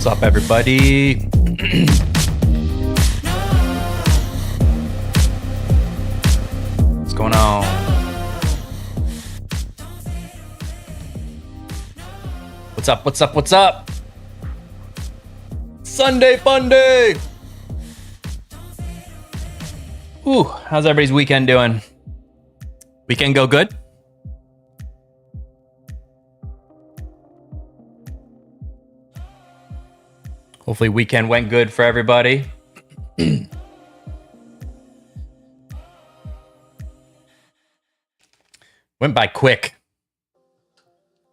What's up, everybody? What's going on? What's up? What's up? What's up? Sunday fun day. Ooh, how's everybody's weekend doing? Weekend go good? Hopefully weekend went good for everybody. Went by quick.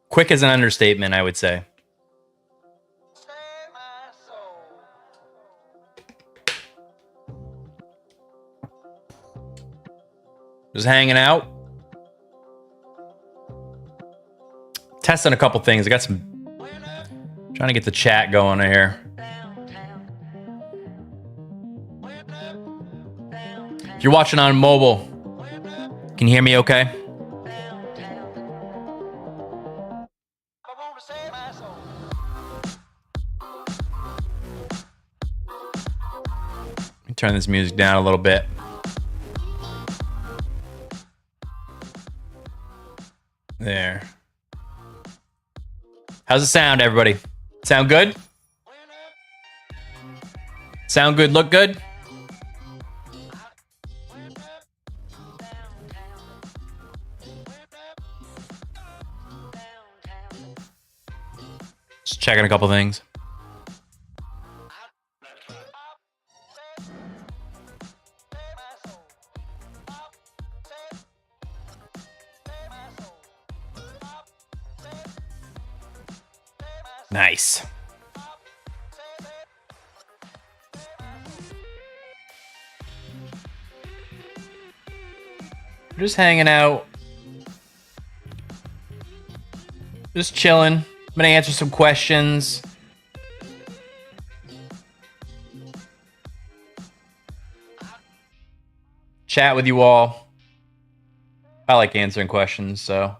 Quick is an understatement, I would say. Just hanging out. Testing a couple things. I got some... Trying to get the chat going here. If you're watching on mobile, can you hear me okay? Let me turn this music down a little bit. There. How's it sound, everybody? Sound good? Sound good, look good? Just checking a couple things. Nice. We're just hanging out. Just chilling. I'm gonna answer some questions. Chat with you all. I like answering questions, so.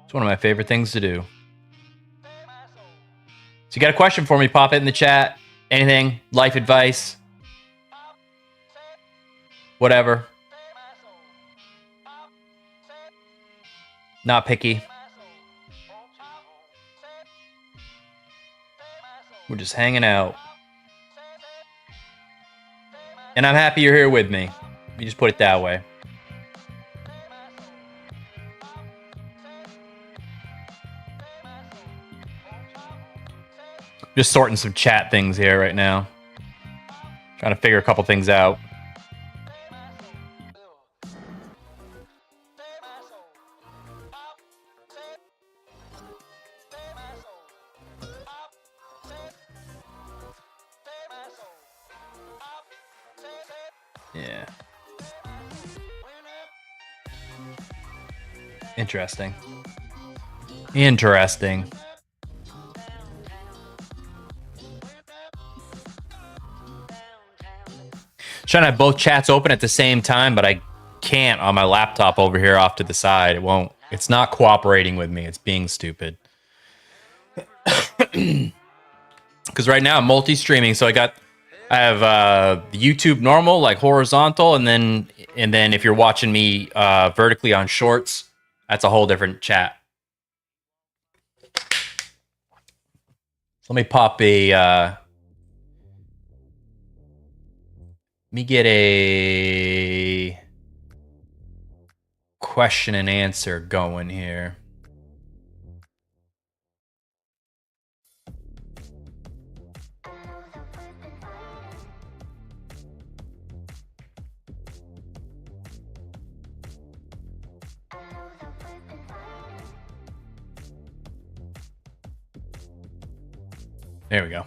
It's one of my favorite things to do. So you got a question for me, pop it in the chat. Anything, life advice, whatever. Not picky. We're just hanging out. And I'm happy you're here with me. You just put it that way. Just sorting some chat things here right now. Trying to figure a couple things out. Yeah. Interesting. Interesting. Trying to have both chats open at the same time, but I can't on my laptop over here off to the side. It won't. It's not cooperating with me. It's being stupid. Because right now I'm multi-streaming, so I have YouTube normal, like horizontal, and then if you're watching me vertically on shorts, that's a whole different chat. Let me pop a. Let me get a question and answer going here. There we go.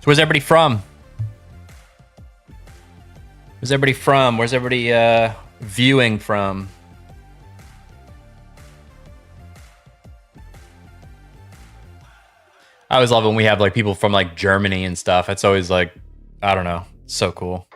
So where's everybody from? Where's everybody from? Where's everybody viewing from? I always love when we have like people from like Germany and stuff. It's always like, I don't know, so cool.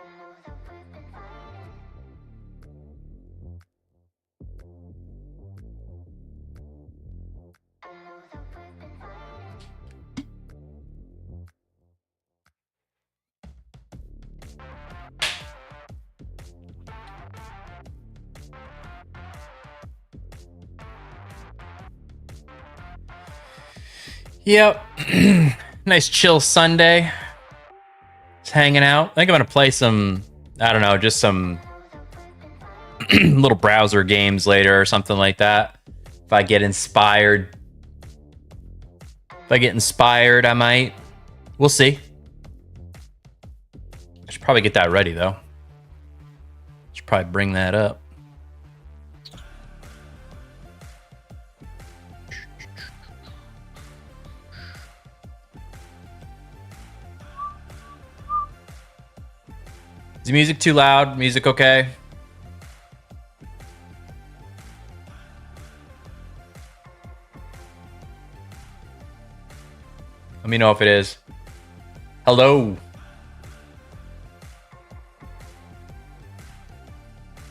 Yep. Nice chill Sunday. Just hanging out. I think I'm gonna play some, I don't know, just some little browser games later or something like that. If I get inspired. If I get inspired, I might. We'll see. I should probably get that ready though. Should probably bring that up. Is the music too loud? Music okay? Let me know if it is. Hello.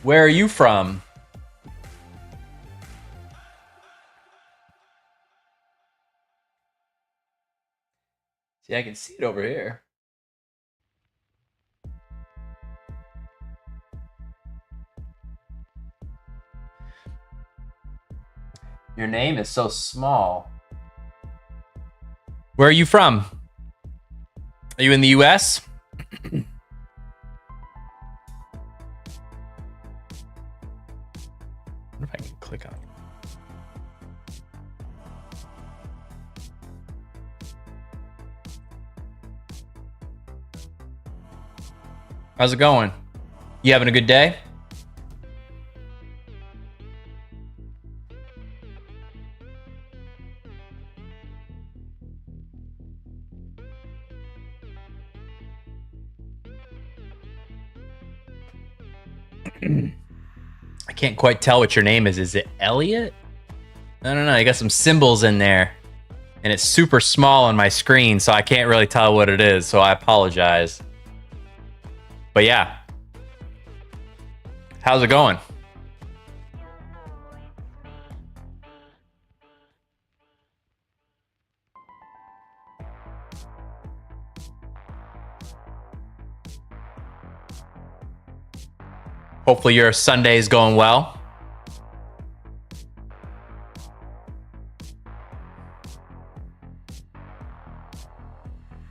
Where are you from? See, I can see it over here. Your name is so small. Where are you from? Are you in the US? I wonder if I can click on it. How's it going? You having a good day? I can't quite tell what your name is. Is it Elliot? I don't know. I got some symbols in there. And it's super small on my screen, so I can't really tell what it is. So I apologize. But yeah. How's it going? Hopefully your Sunday is going well.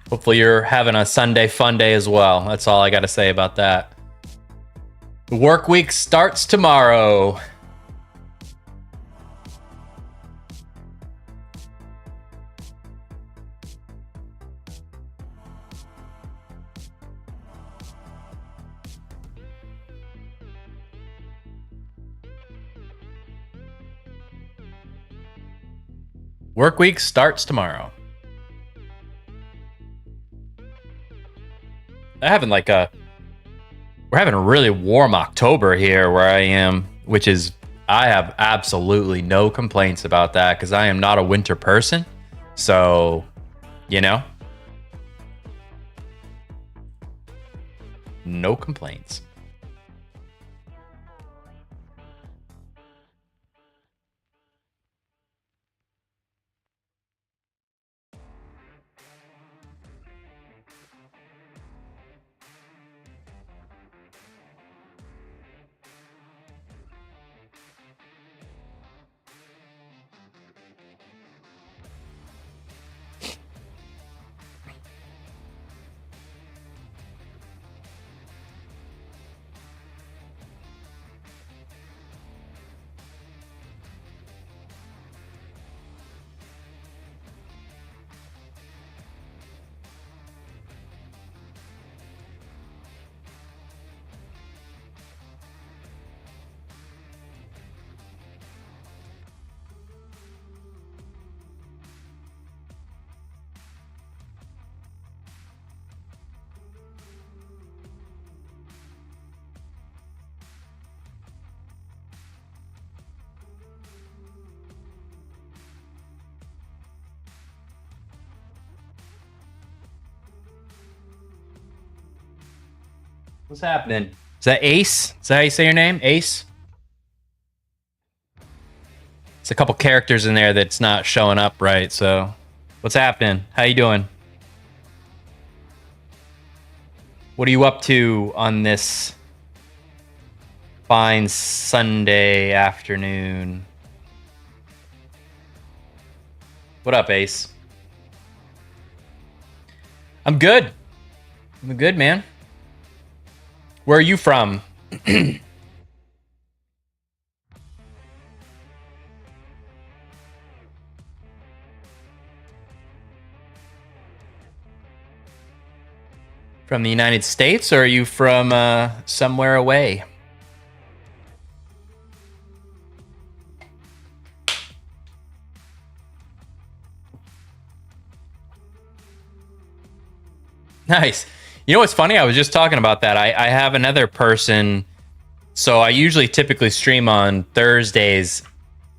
Hopefully you're having a Sunday fun day as well. That's all I got to say about that. The work week starts tomorrow. Work week starts tomorrow. We're having a really warm October here where I am, which is, I have absolutely no complaints about that because I am not a winter person. So, you know, no complaints. What's happening? Is that Ace? Is that how you say your name? Ace? It's a couple characters in there that's not showing up right, so what's happening? How you doing? What are you up to on this fine Sunday afternoon? What up, Ace? I'm good. I'm good, man. Where are you from? From the United States, or are you from somewhere away? Nice. You know what's funny? I was just talking about that. I have another person. So I usually typically stream on Thursdays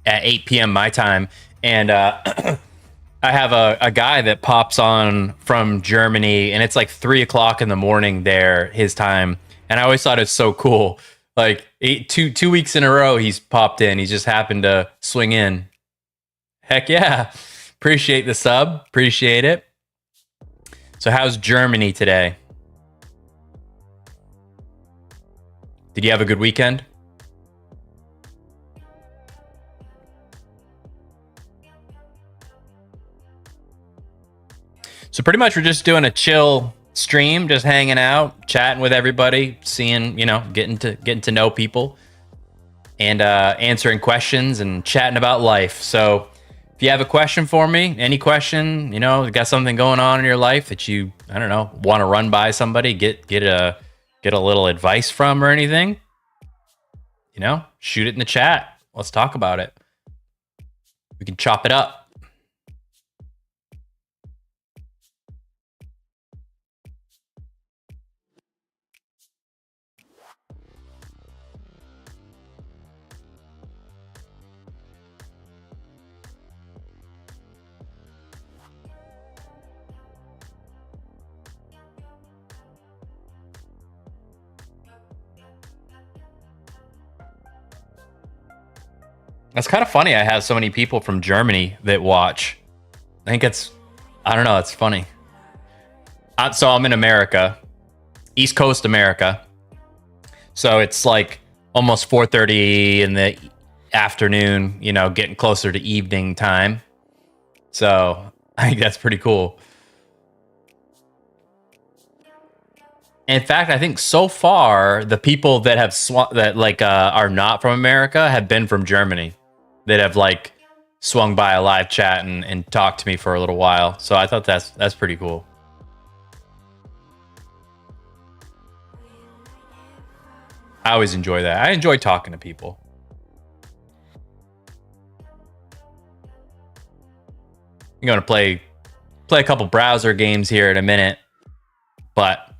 at 8 p.m. my time. And I have a guy that pops on from Germany, and it's like 3 o'clock in the morning there, his time. And I always thought it's so cool. Like 2 weeks in a row, he's popped in. He just happened to swing in. Heck yeah. Appreciate the sub. Appreciate it. So how's Germany today? Did you have a good weekend? So pretty much we're just doing a chill stream, just hanging out, chatting with everybody, seeing, getting to know people, and answering questions and chatting about life. So if you have a question for me, any question, got something going on in your life that you, I don't know, want to run by somebody, get a little advice from or anything, shoot it in the chat. Let's talk about it. We can chop it up. That's kind of funny. I have so many people from Germany that watch. I think I don't know. It's funny. So I'm in America, East Coast America. So it's like almost 4:30 in the afternoon, getting closer to evening time. So I think that's pretty cool. In fact, I think so far the people that have are not from America have been from Germany, that have swung by a live chat and talked to me for a little while. So I thought that's pretty cool. I always enjoy that. I enjoy talking to people. I'm going to play a couple browser games here in a minute, but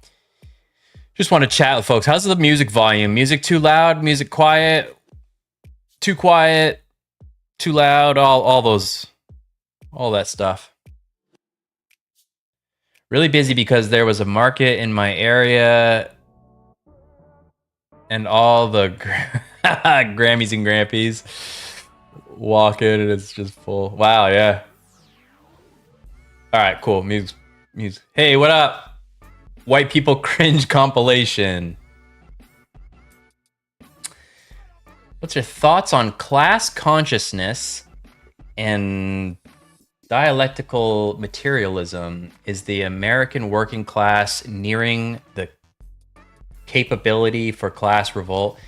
just want to chat with folks. How's the music volume? Music too loud? Music quiet? Too quiet? Too loud? All that stuff. Really busy because there was a market in my area and all the Grammys and Grampies walk in and it's just full. Wow, yeah. All right, cool. Music. Hey, what up? White people cringe compilation. What's your thoughts on class consciousness and dialectical materialism? Is the American working class nearing the capability for class revolt?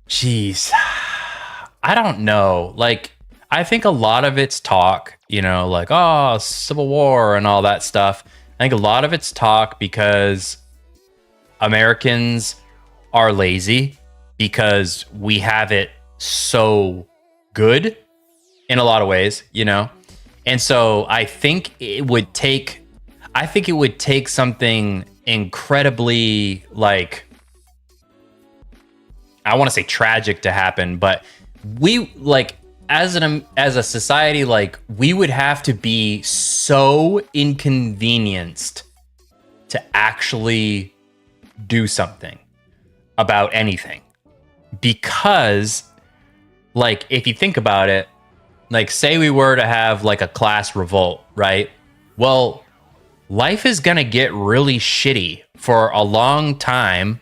Geez, I don't know. I think a lot of it's talk, Civil War and all that stuff. I think a lot of it's talk because Americans are lazy, because we have it so good in a lot of ways, And so I think it would take something incredibly I want to say tragic to happen, but we as a society, we would have to be so inconvenienced to actually do something about anything. Because if you think about it, say we were to have a class revolt, right? Well, life is going to get really shitty for a long time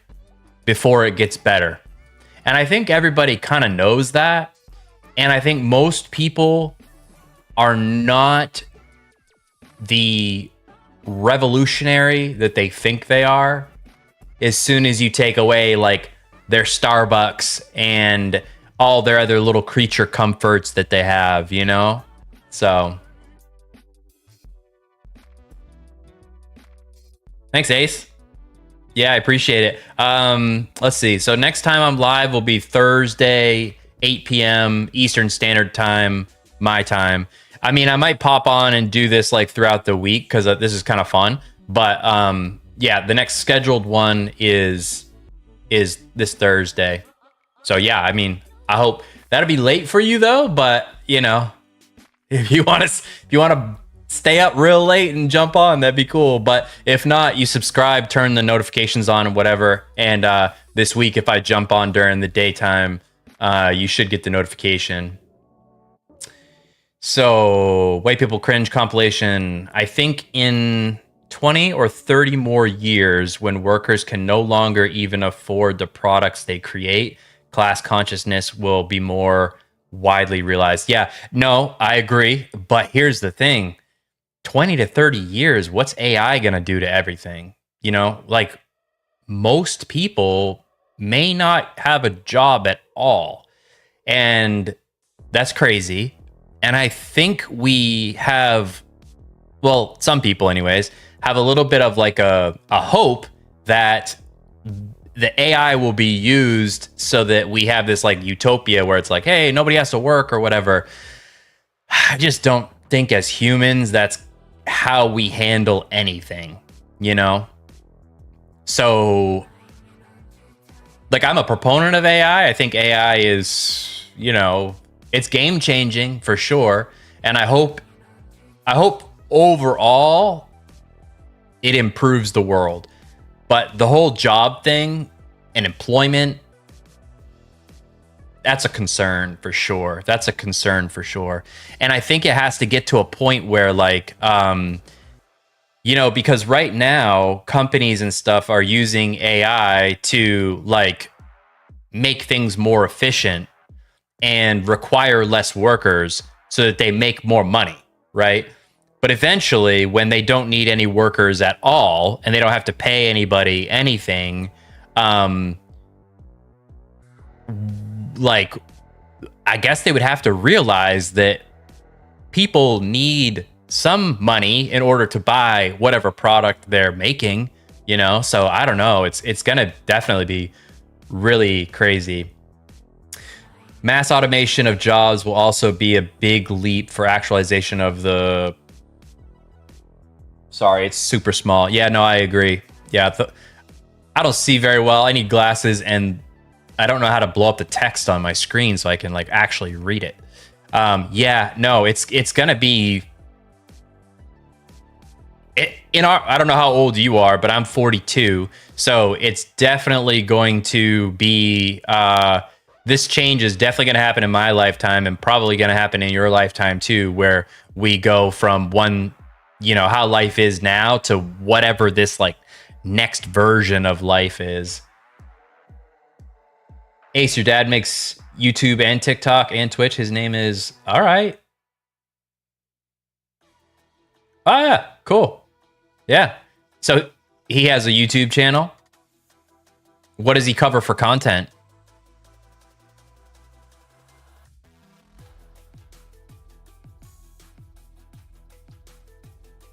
before it gets better. And I think everybody kind of knows that. And I think most people are not the revolutionary that they think they are as soon as you take away like their Starbucks and all their other little creature comforts that they have, you know? So thanks, Ace. Yeah, I appreciate it. Let's see. So next time I'm live will be Thursday, 8 p.m. Eastern Standard Time, my time. I mean, I might pop on and do this like throughout the week because this is kind of fun. But yeah, the next scheduled one is this Thursday. So yeah, I mean, I hope that'll be late for you though. But you know, if you want to stay up real late and jump on, that'd be cool. But if not, you subscribe, turn the notifications on and whatever. And this week, if I jump on during the daytime, you should get the notification. So White People Cringe compilation. I think in 20 or 30 more years, when workers can no longer even afford the products they create, class consciousness will be more widely realized. Yeah, no, I agree. But here's the thing. 20 to 30 years, what's AI going to do to everything? You know, like most people may not have a job at all. And that's crazy. And I think we have, well, some people anyways, have a little bit of like a hope that the AI will be used so that we have this like utopia where it's like, hey, nobody has to work or whatever. I just don't think as humans that's how we handle anything, you know? So like I'm a proponent of AI. I think AI is, you know, it's game changing for sure. And I hope overall it improves the world. But the whole job thing and employment, that's a concern for sure. That's a concern for sure. And I think it has to get to a point where like, you know, because right now companies and stuff are using AI to like make things more efficient and require less workers so that they make more money, right? But eventually, when they don't need any workers at all and they don't have to pay anybody anything, like, I guess they would have to realize that people need some money in order to buy whatever product they're making, you know? So I don't know. It's going to definitely be really crazy. Mass automation of jobs will also be a big leap for actualization of the... Sorry, it's super small. Yeah, no, I agree. Yeah, I don't see very well. I need glasses, and I don't know how to blow up the text on my screen so I can like actually read it. Yeah, no, it's gonna be... I don't know how old you are, but I'm 42, so it's definitely going to be... this change is definitely going to happen in my lifetime and probably going to happen in your lifetime too, where we go from one, you know, how life is now to whatever this like next version of life is. Ace, your dad makes YouTube and TikTok and Twitch. His name is... All right. Oh, yeah. Cool. Yeah. So he has a YouTube channel. What does he cover for content?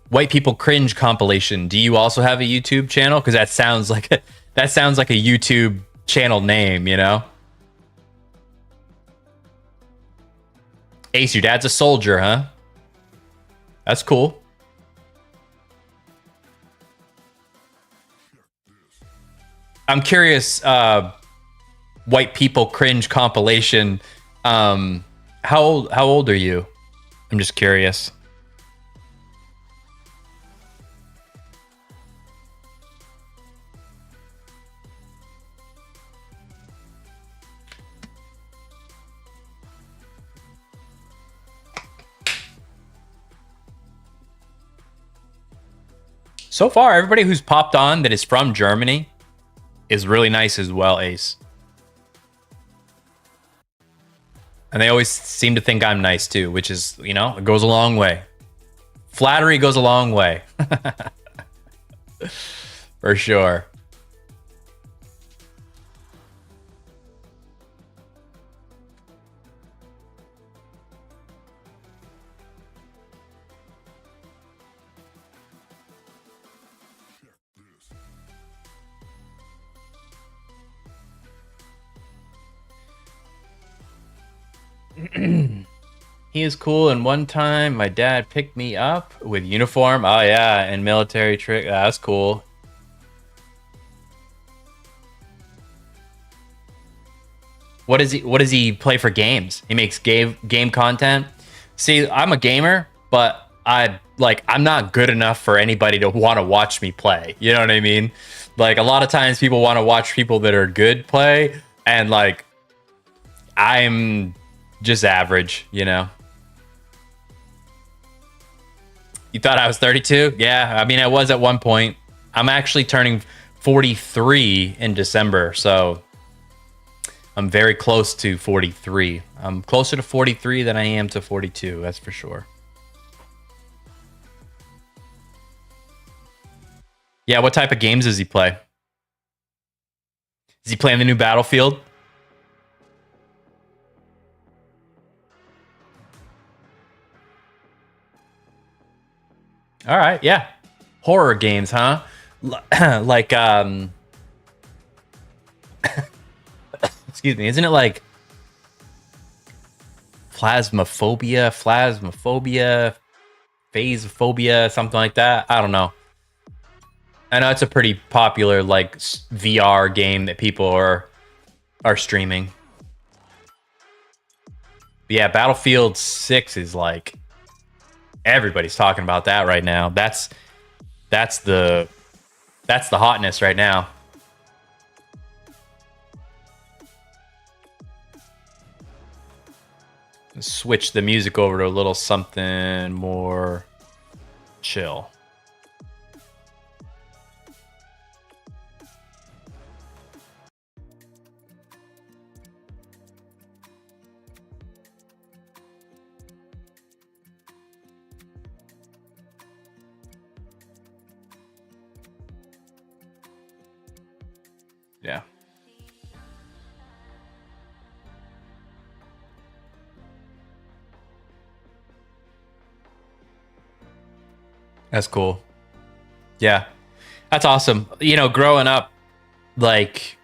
White People Cringe compilation. Do you also have a YouTube channel? Because that sounds like a YouTube channel name, you know? Ace, your dad's a soldier, huh? That's cool. I'm curious, White People Cringe compilation. How old are you? I'm just curious. So far, everybody who's popped on that is from Germany is really nice as well, Ace. And they always seem to think I'm nice too, which is, you know, it goes a long way. Flattery goes a long way. For sure. He is cool. And one time my dad picked me up with uniform. Oh yeah, and military trick. That's cool. What does he play for games? He makes game content. See, I'm a gamer, but I'm not good enough for anybody to want to watch me play. You know what I mean? Like a lot of times people want to watch people that are good play, and like I'm just average, you know. You thought I was 32? Yeah, I mean I was at one point. I'm actually turning 43 in December, so I'm very close to 43. I'm closer to 43 than I am to 42, that's for sure. Yeah, what type of games does he play? Is he playing the new Battlefield? All right, yeah. Horror games, huh? Like, excuse me, isn't it like phasmophobia, phasophobia, something like that? I don't know. I know it's a pretty popular like VR game that people are streaming. But yeah, Battlefield 6 is like everybody's talking about that right now. That's the hotness right now. Switch the music over to a little something more chill. Yeah. That's cool. Yeah. That's awesome. You know, growing up, like,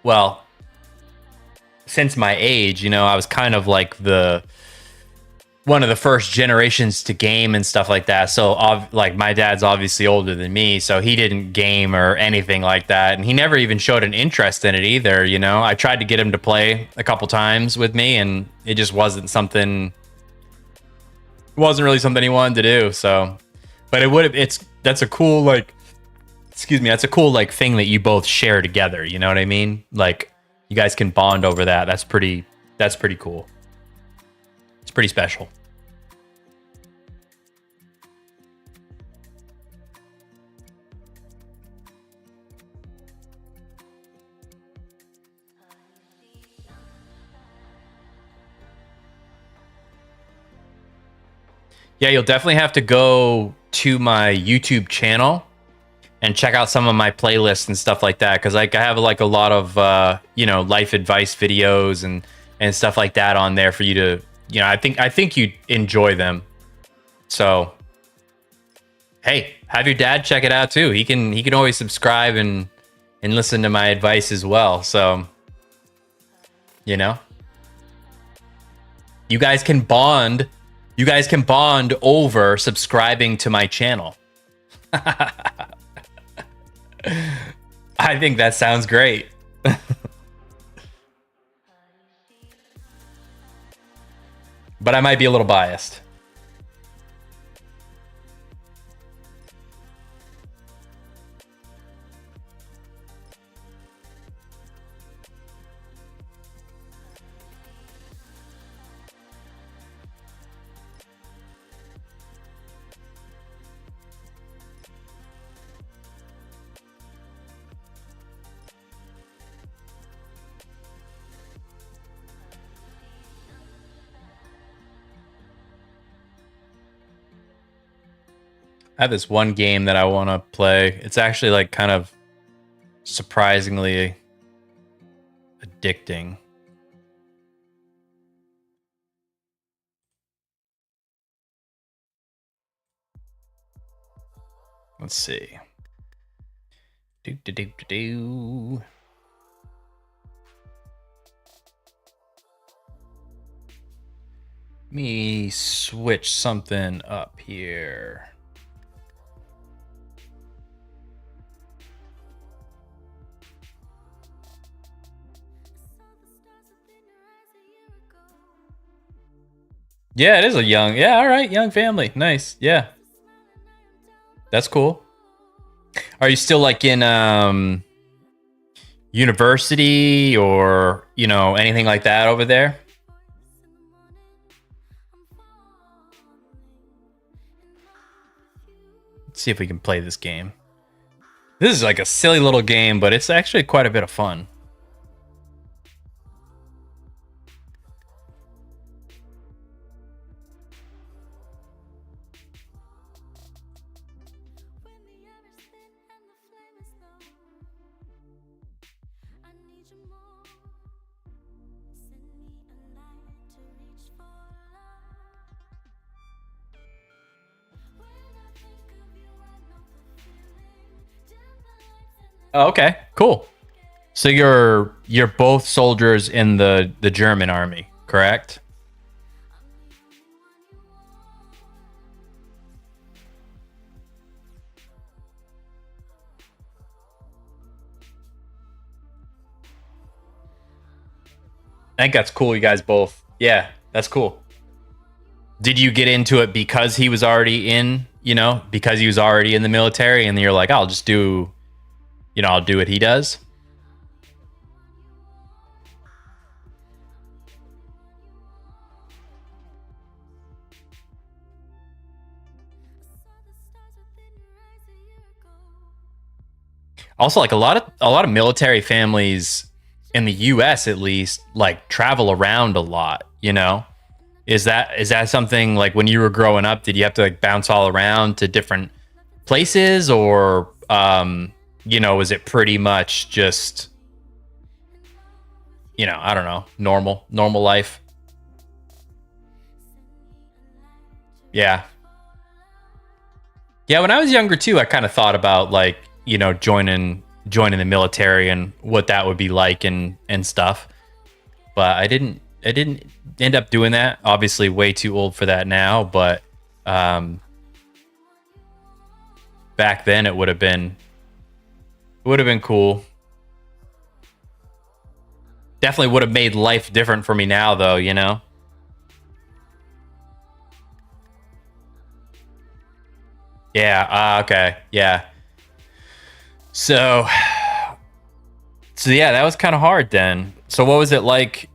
well, since my age, you know, I was kind of like the one of the first generations to game and stuff like that. So, like, my dad's obviously older than me, so he didn't game or anything like that, and he never even showed an interest in it either. You know, I tried to get him to play a couple times with me, and it just wasn't something. It wasn't really something he wanted to do. So, but it would have. That's a cool like. Excuse me. That's a cool like thing that you both share together. You know what I mean? Like, you guys can bond over that. That's pretty. That's pretty cool. It's pretty special. Yeah, you'll definitely have to go to my YouTube channel and check out some of my playlists and stuff like that, because like I have like a lot of you know, life advice videos and stuff like that on there for you to, you know, I think you'd enjoy them. So hey, have your dad check it out too. He can always subscribe and listen to my advice as well. So, you know, you guys can bond. You guys can bond over subscribing to my channel. I think that sounds great. But I might be a little biased. I have this one game that I want to play. It's actually like kind of surprisingly addicting. Let's see. Do. Let me switch something up here. Yeah, it is a young. Yeah, all right, young family. Nice. Yeah. That's cool. Are you still like in university or, you know, anything like that over there? Let's see if we can play this game. This is like a silly little game, but it's actually quite a bit of fun. Oh, okay, cool. So you're both soldiers in the German army, correct? I think that's cool. You guys both. Yeah, that's cool. Did you get into it because he was already in, you know, because he was already in the military and you're like, I'll just do, you know, I'll do what he does? Also, like a lot of military families in the US at least like travel around a lot, you know? Is that something like when you were growing up, did you have to like bounce all around to different places or you know, was it pretty much just, you know, I don't know, normal life? Yeah. Yeah, when I was younger too, I kind of thought about like, you know, joining the military and what that would be like and stuff. But I didn't end up doing that. Obviously way too old for that now, but um back then it would have been cool. Definitely would have made life different for me now though, you know. Yeah, okay. Yeah. So so yeah, that was kind of hard then. So what was it like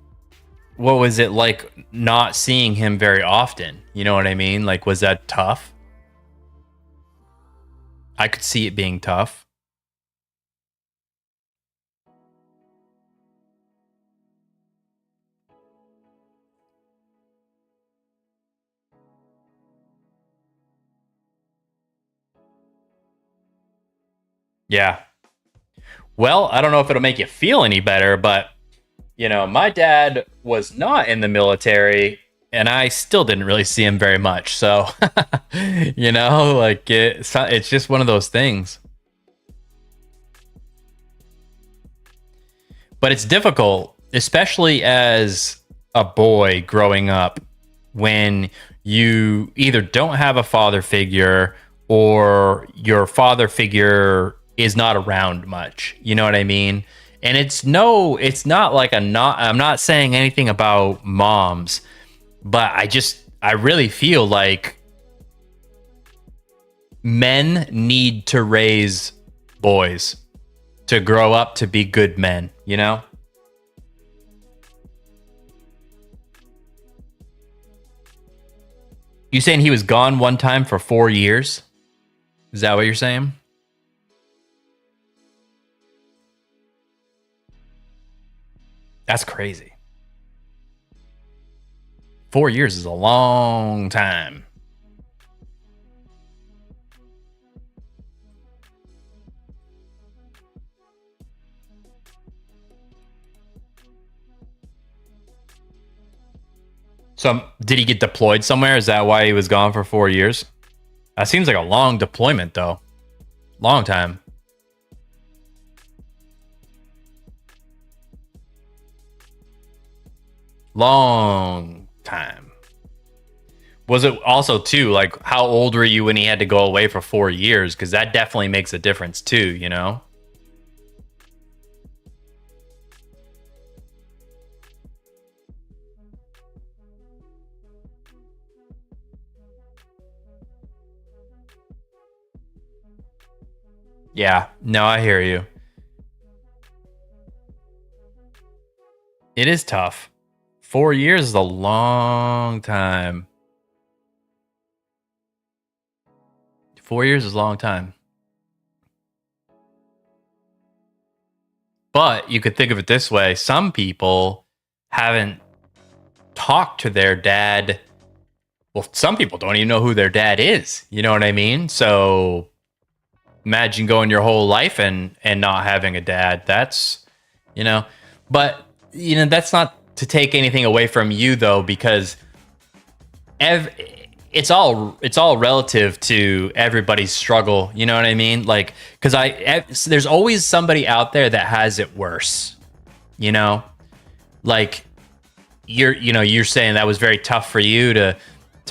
not seeing him very often? You know what I mean? Like, was that tough? I could see it being tough. Yeah. Well, I don't know if it'll make you feel any better, but you know, my dad was not in the military and I still didn't really see him very much. So, you know, like it's just one of those things. But it's difficult, especially as a boy growing up when you either don't have a father figure or your father figure is not around much. You know what I mean? And it's not like I'm not saying anything about moms, but I really feel like men need to raise boys to grow up to be good men, you know? You saying he was gone one time for 4 years? Is that what you're saying? That's crazy. 4 years is a long time. So did he get deployed somewhere? Is that why he was gone for 4 years? That seems like a long deployment, though. Long time. Long time. Was it also, too, like, how old were you when he had to go away for 4 years? Because that definitely makes a difference, too, you know? Yeah. No, I hear you. It is tough. 4 years is a long time. 4 years is a long time. But you could think of it this way. Some people haven't talked to their dad. Well, some people don't even know who their dad is. You know what I mean? So imagine going your whole life and not having a dad. That's, you know, but that's not to take anything away from you though, because it's all relative to everybody's struggle. You know what I mean? Like, because there's always somebody out there that has it worse. You know, like you're saying that was very tough for you to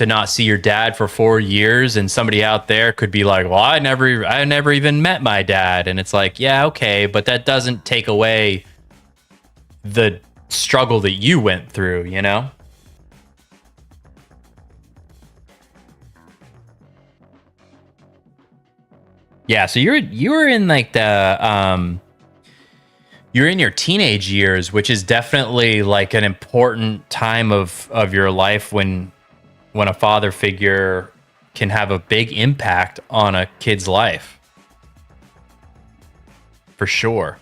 not see your dad for 4 years, and somebody out there could be like, well, I never even met my dad. And it's like, yeah, okay, but that doesn't take away the struggle that you went through, you know? Yeah, so you're in like you're in your teenage years, which is definitely like an important time of your life when a father figure can have a big impact on a kid's life. For sure.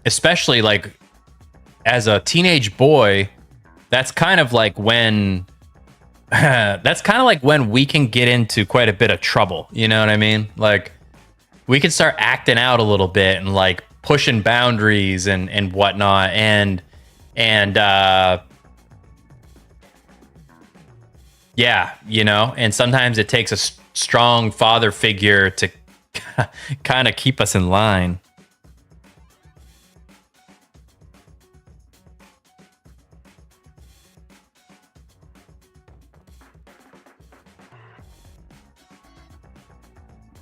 Especially like as a teenage boy, that's kind of like when that's kind of like when we can get into quite a bit of trouble. You know what I mean? Like we can start acting out a little bit and like pushing boundaries and whatnot. And yeah, and sometimes it takes a strong father figure to kind of keep us in line.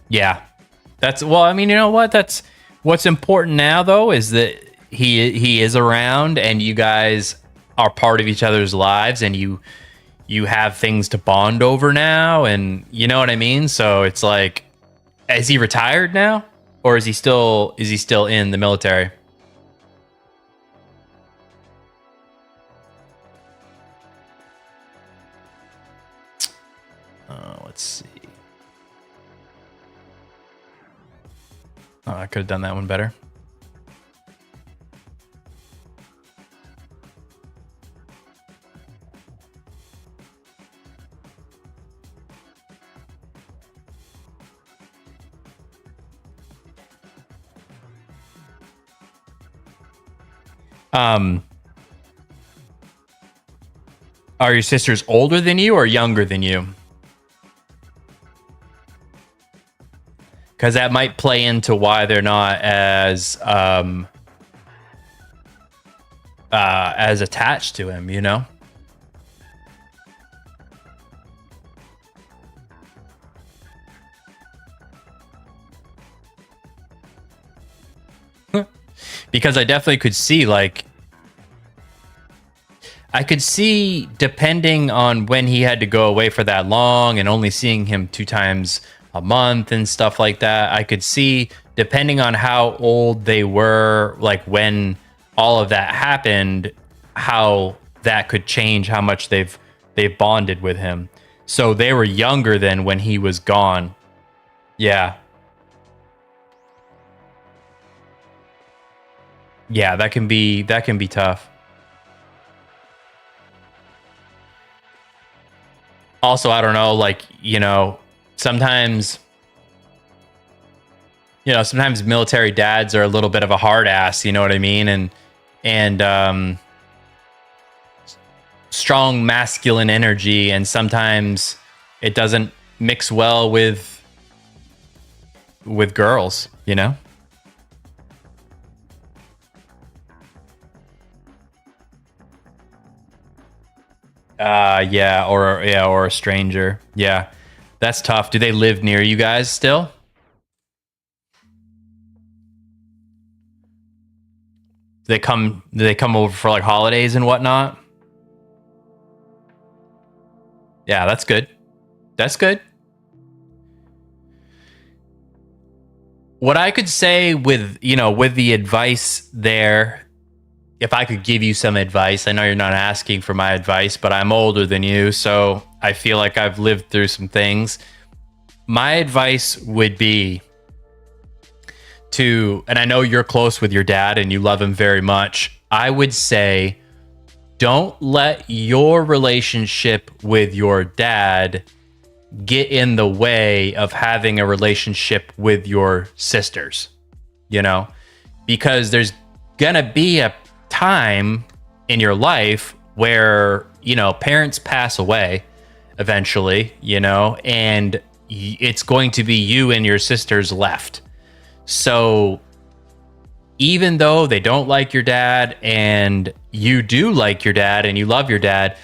Yeah. Well, I mean, you know what? That's what's important now though, is that he is around and you guys are part of each other's lives, and you have things to bond over now, and you know what I mean? So it's like, is he retired now, or is he still in the military? Let's see. Oh, I could have done that one better. Um, are your sisters older than you or younger than you? Because that might play into why they're not as attached to him, you know? Because I definitely could see, like, I could see, depending on when he had to go away for that long and only seeing him 2 times a month and stuff like that, I could see, depending on how old they were, like when all of that happened, how that could change how much they've bonded with him. So they were younger than when he was gone. Yeah. Yeah, that can be tough. Also, I don't know, like, sometimes sometimes military dads are a little bit of a hard ass, you know what I mean? And strong masculine energy, and sometimes it doesn't mix well with girls, you know? Or a stranger. Yeah. That's tough. Do they live near you guys still? Do they come over for like holidays and whatnot? Yeah, that's good. That's good. What I could say with the advice there, if I could give you some advice, I know you're not asking for my advice, but I'm older than you, so I feel like I've lived through some things. My advice would be and I know you're close with your dad and you love him very much. I would say, don't let your relationship with your dad get in the way of having a relationship with your sisters, because there's gonna be a time in your life where, parents pass away eventually, and it's going to be you and your sisters left. So even though they don't like your dad and you do like your dad and you love your dad,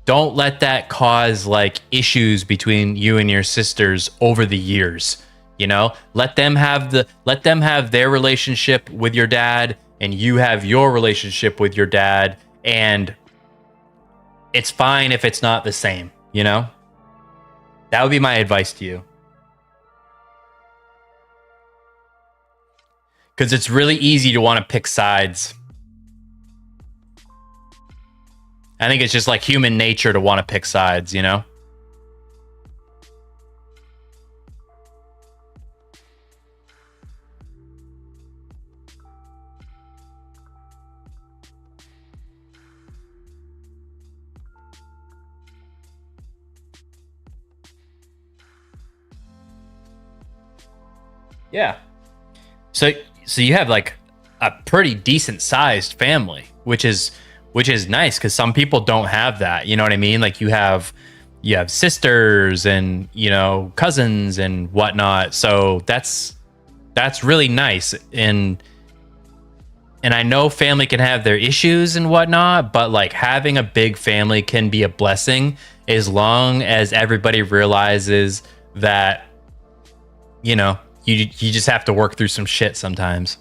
don't let that cause like issues between you and your sisters over the years. Let them have their relationship with your dad and you have your relationship with your dad, and it's fine if it's not the same, That would be my advice to you. Because it's really easy to want to pick sides. I think it's just like human nature to want to pick sides, Yeah. So you have like a pretty decent sized family, which is nice, because some people don't have that. You know what I mean? Like you have sisters and cousins and whatnot. So that's really nice. And I know family can have their issues and whatnot, but like having a big family can be a blessing as long as everybody realizes that you just have to work through some shit sometimes.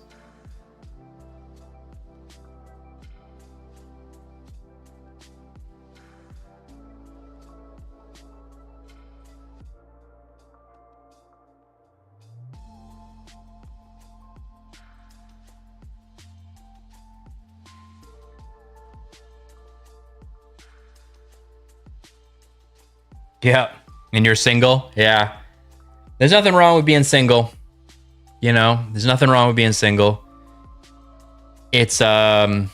Yeah. And you're single? Yeah. There's nothing wrong with being single. There's nothing wrong with being single. It's something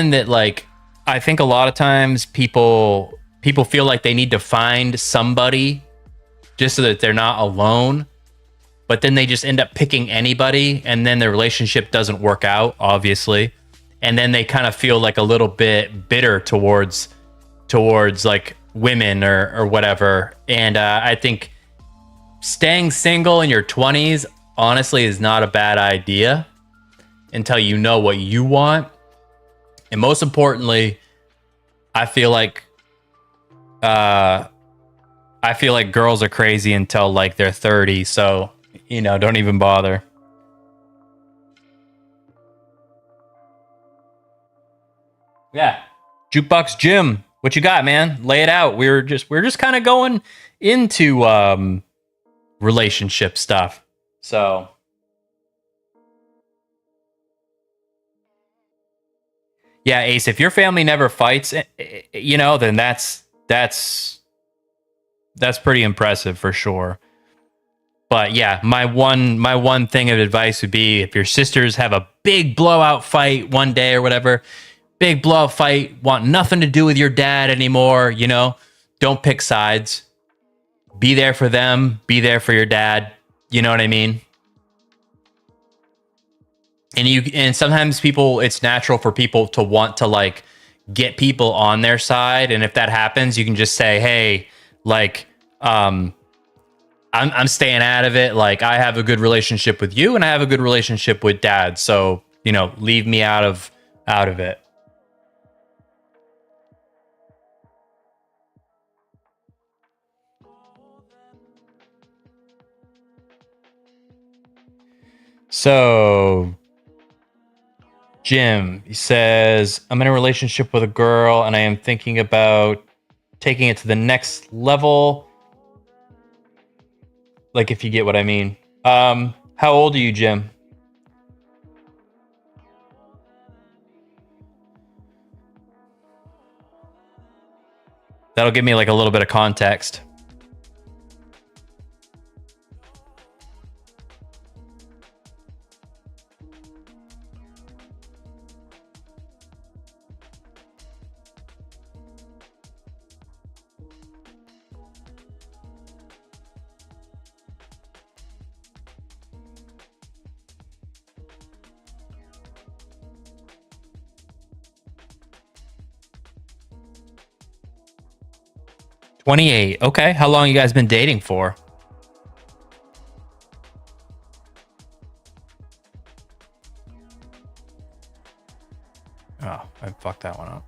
that like I think a lot of times people feel like they need to find somebody just so that they're not alone. But then they just end up picking anybody, and then their relationship doesn't work out, obviously. And then they kind of feel like a little bit bitter towards like women or whatever. And I think staying single in your 20s honestly is not a bad idea until you know what you want. And most importantly, I feel like girls are crazy until like they're 30. So, don't even bother. Yeah. Jukebox Jim, what you got, man? Lay it out. We're just kind of going into relationship stuff. So yeah, Ace, if your family never fights, then that's pretty impressive for sure. But yeah, my one thing of advice would be, if your sisters have a big blowout fight one day or whatever, big blowout fight, want nothing to do with your dad anymore, don't pick sides. be there for them, be there for your dad. You know what I mean? And sometimes people, it's natural for people to want to like get people on their side. And if that happens, you can just say, hey, like, I'm staying out of it. Like, I have a good relationship with you and I have a good relationship with dad. So, you know, leave me out of it. So Jim, he says, I'm in a relationship with a girl and I am thinking about taking it to the next level. Like, if you get what I mean. How old are you, Jim? That'll give me like a little bit of context. $28. Okay. How long you guys been dating for? Oh, I fucked that one up.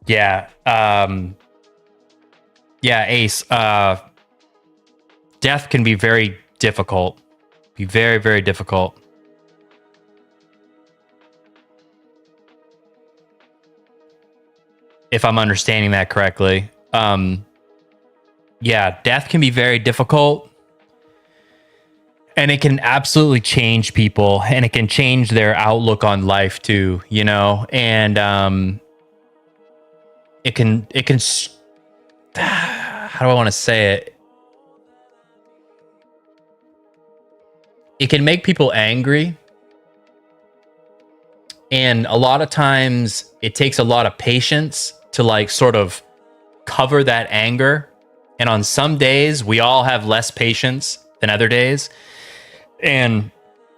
Yeah. Yeah, Ace. Death can be very difficult. Be very, very difficult. If I'm understanding that correctly. Yeah, death can be very difficult. And it can absolutely change people and it can change their outlook on life too, you know? And it can how do I want to say it? It can make people angry. And a lot of times it takes a lot of patience to like sort of cover that anger. And on some days, we all have less patience than other days. And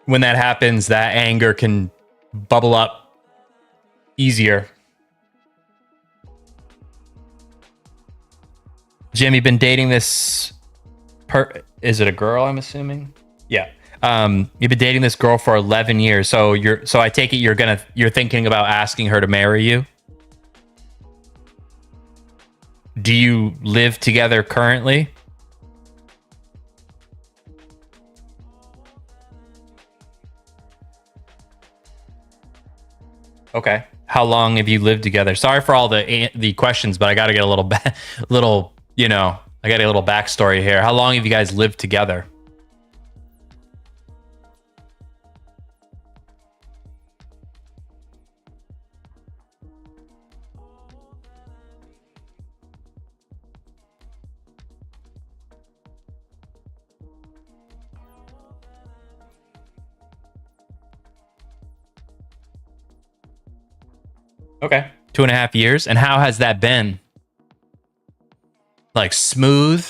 when that happens, that anger can bubble up easier. Jim, you've been dating this is it a girl, I'm assuming? Yeah. You've been dating this girl for 11 years. So I take it you're thinking about asking her to marry you. Do you live together currently? Okay. How long have you lived together? Sorry for all the questions, but I got to get a little I got a little backstory here. How long have you guys lived together? Okay. 2.5 years. And how has that been? Like smooth?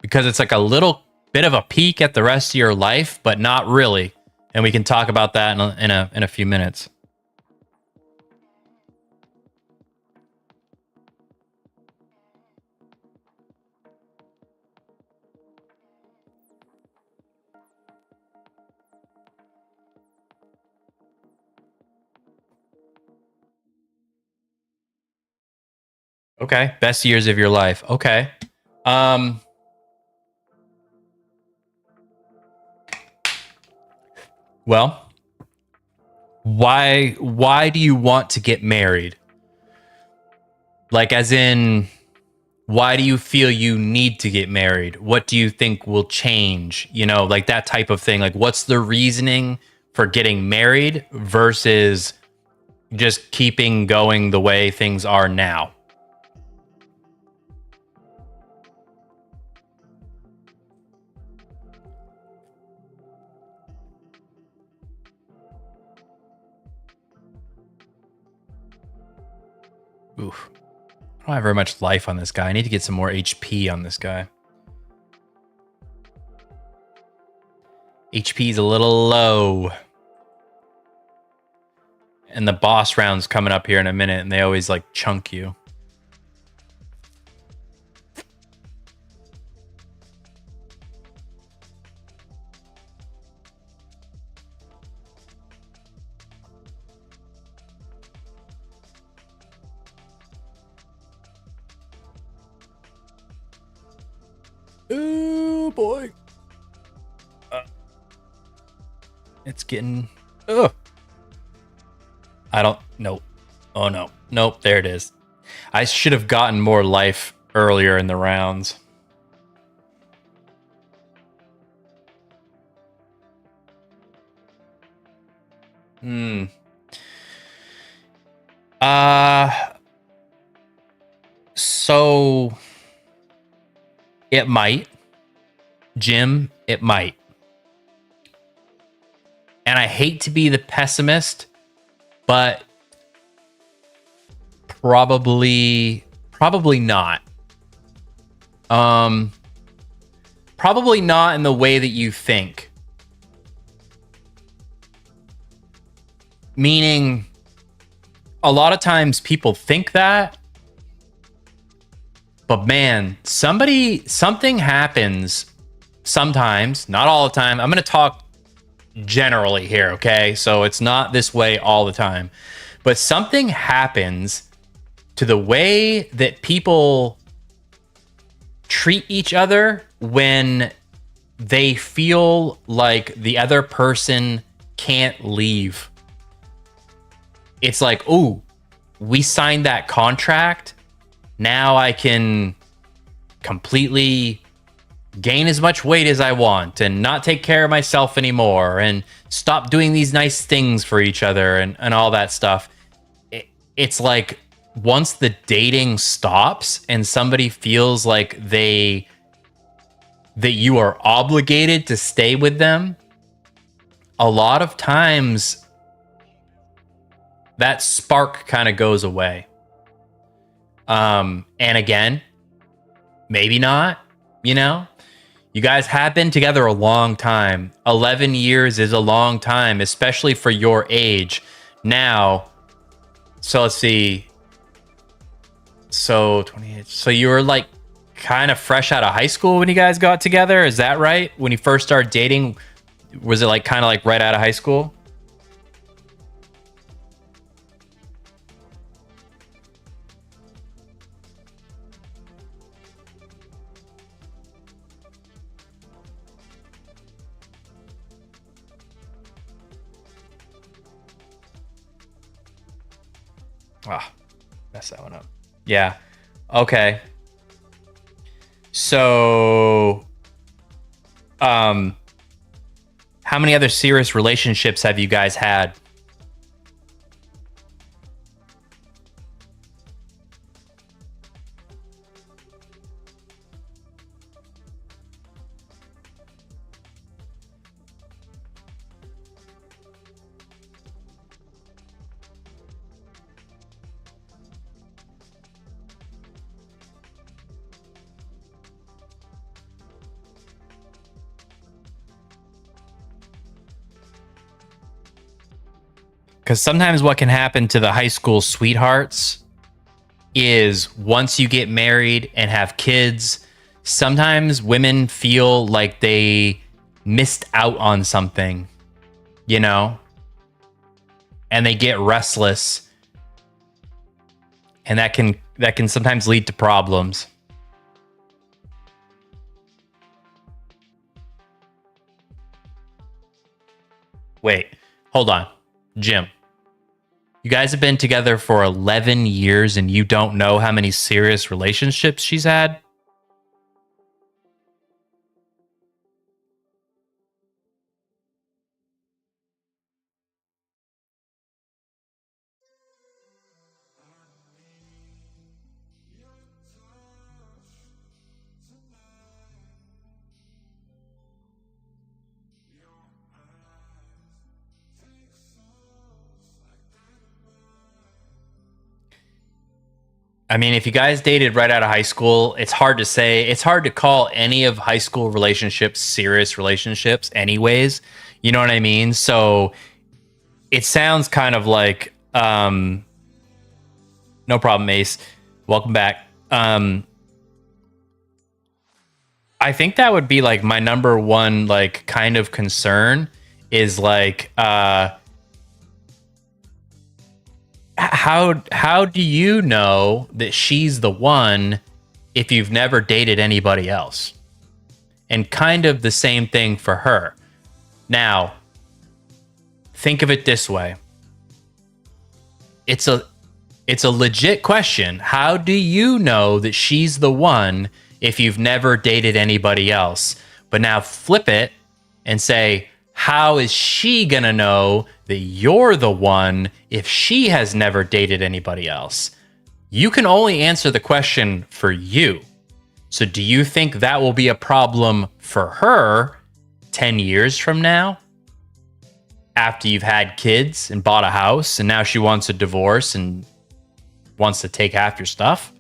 Because it's like a little bit of a peek at the rest of your life, but not really. And we can talk about that in a few minutes. Okay. Best years of your life. Okay. Well, why do you want to get married? Like, as in, why do you feel you need to get married? What do you think will change? You know, like that type of thing. Like, what's the reasoning for getting married versus just keeping going the way things are now? Oof. I don't have very much life on this guy. I need to get some more HP on this guy. HP is a little low. And the boss round's coming up here in a minute, and they always like chunk you. Ooh, boy. It's getting... Ugh. I don't... Nope. Oh, no. Nope, there it is. I should have gotten more life earlier in the rounds. So... It might. Jim, it might. And I hate to be the pessimist, but probably not. Probably not in the way that you think. Meaning, a lot of times people think that, but man, something happens sometimes, not all the time. I'm going to talk generally here, okay? So it's not this way all the time. But something happens to the way that people treat each other when they feel like the other person can't leave. It's like, ooh, we signed that contract. Now I can completely gain as much weight as I want and not take care of myself anymore and stop doing these nice things for each other and all that stuff. It's like once the dating stops and somebody feels like that you are obligated to stay with them, a lot of times that spark kind of goes away. And again, maybe not, you know? You guys have been together a long time. 11 years is a long time, especially for your age. Now, so let's see. So 28. So you were like kind of fresh out of high school when you guys got together. Is that right? When you first started dating, was it like kind of like right out of high school? Ah, messed that one up. Yeah. Okay. So, how many other serious relationships have you guys had? Because sometimes what can happen to the high school sweethearts is once you get married and have kids, sometimes women feel like they missed out on something, you know, and they get restless, and that can sometimes lead to problems. Wait, hold on, Jim. You guys have been together for 11 years and you don't know how many serious relationships she's had? I mean, if you guys dated right out of high school, it's hard to say. It's hard to call any of high school relationships serious relationships, anyways. You know what I mean? So it sounds kind of like, no problem, Ace. Welcome back. I think that would be like my number one, like, kind of concern is like, how do you know that she's the one if you've never dated anybody else? And kind of the same thing for her. Now, think of it this way. It's a legit question. How do you know that she's the one if you've never dated anybody else? But now flip it and say, how is she going to know that you're the one if she has never dated anybody else? You can only answer the question for you. So do you think that will be a problem for her 10 years from now? After you've had kids and bought a house and now she wants a divorce and wants to take half your stuff?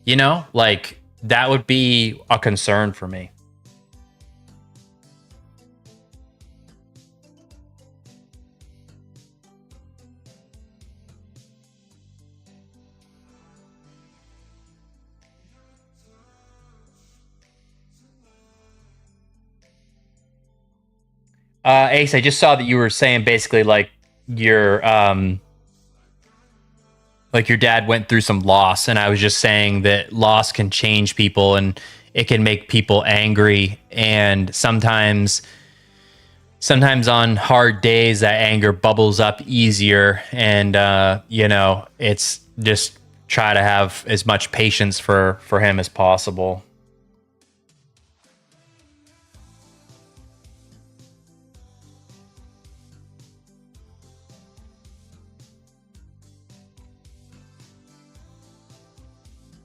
You know, like, that would be a concern for me. Ace, I just saw that you were saying basically like your dad went through some loss, and I was just saying that loss can change people and it can make people angry, and sometimes on hard days that anger bubbles up easier, and you know, it's just try to have as much patience for him as possible.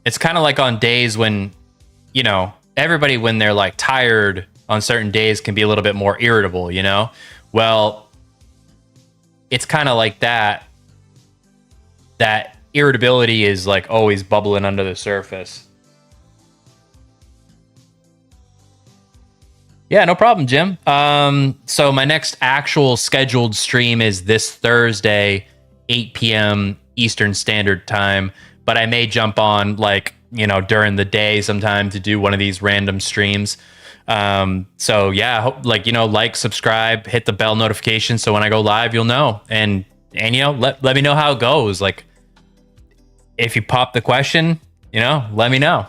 It's kind of like on days when, you know, everybody, when they're like tired on certain days, can be a little bit more irritable, you know? Well, it's kind of like that. That irritability is like always bubbling under the surface. Yeah, no problem, Jim. So my next actual scheduled stream is this Thursday, 8 p.m. Eastern Standard Time. But I may jump on, like, you know, during the day sometime to do one of these random streams. So yeah, like, you know, like, subscribe, hit the bell notification so when I go live, you'll know. And you know, let me know how it goes. Like, if you pop the question, you know, let me know.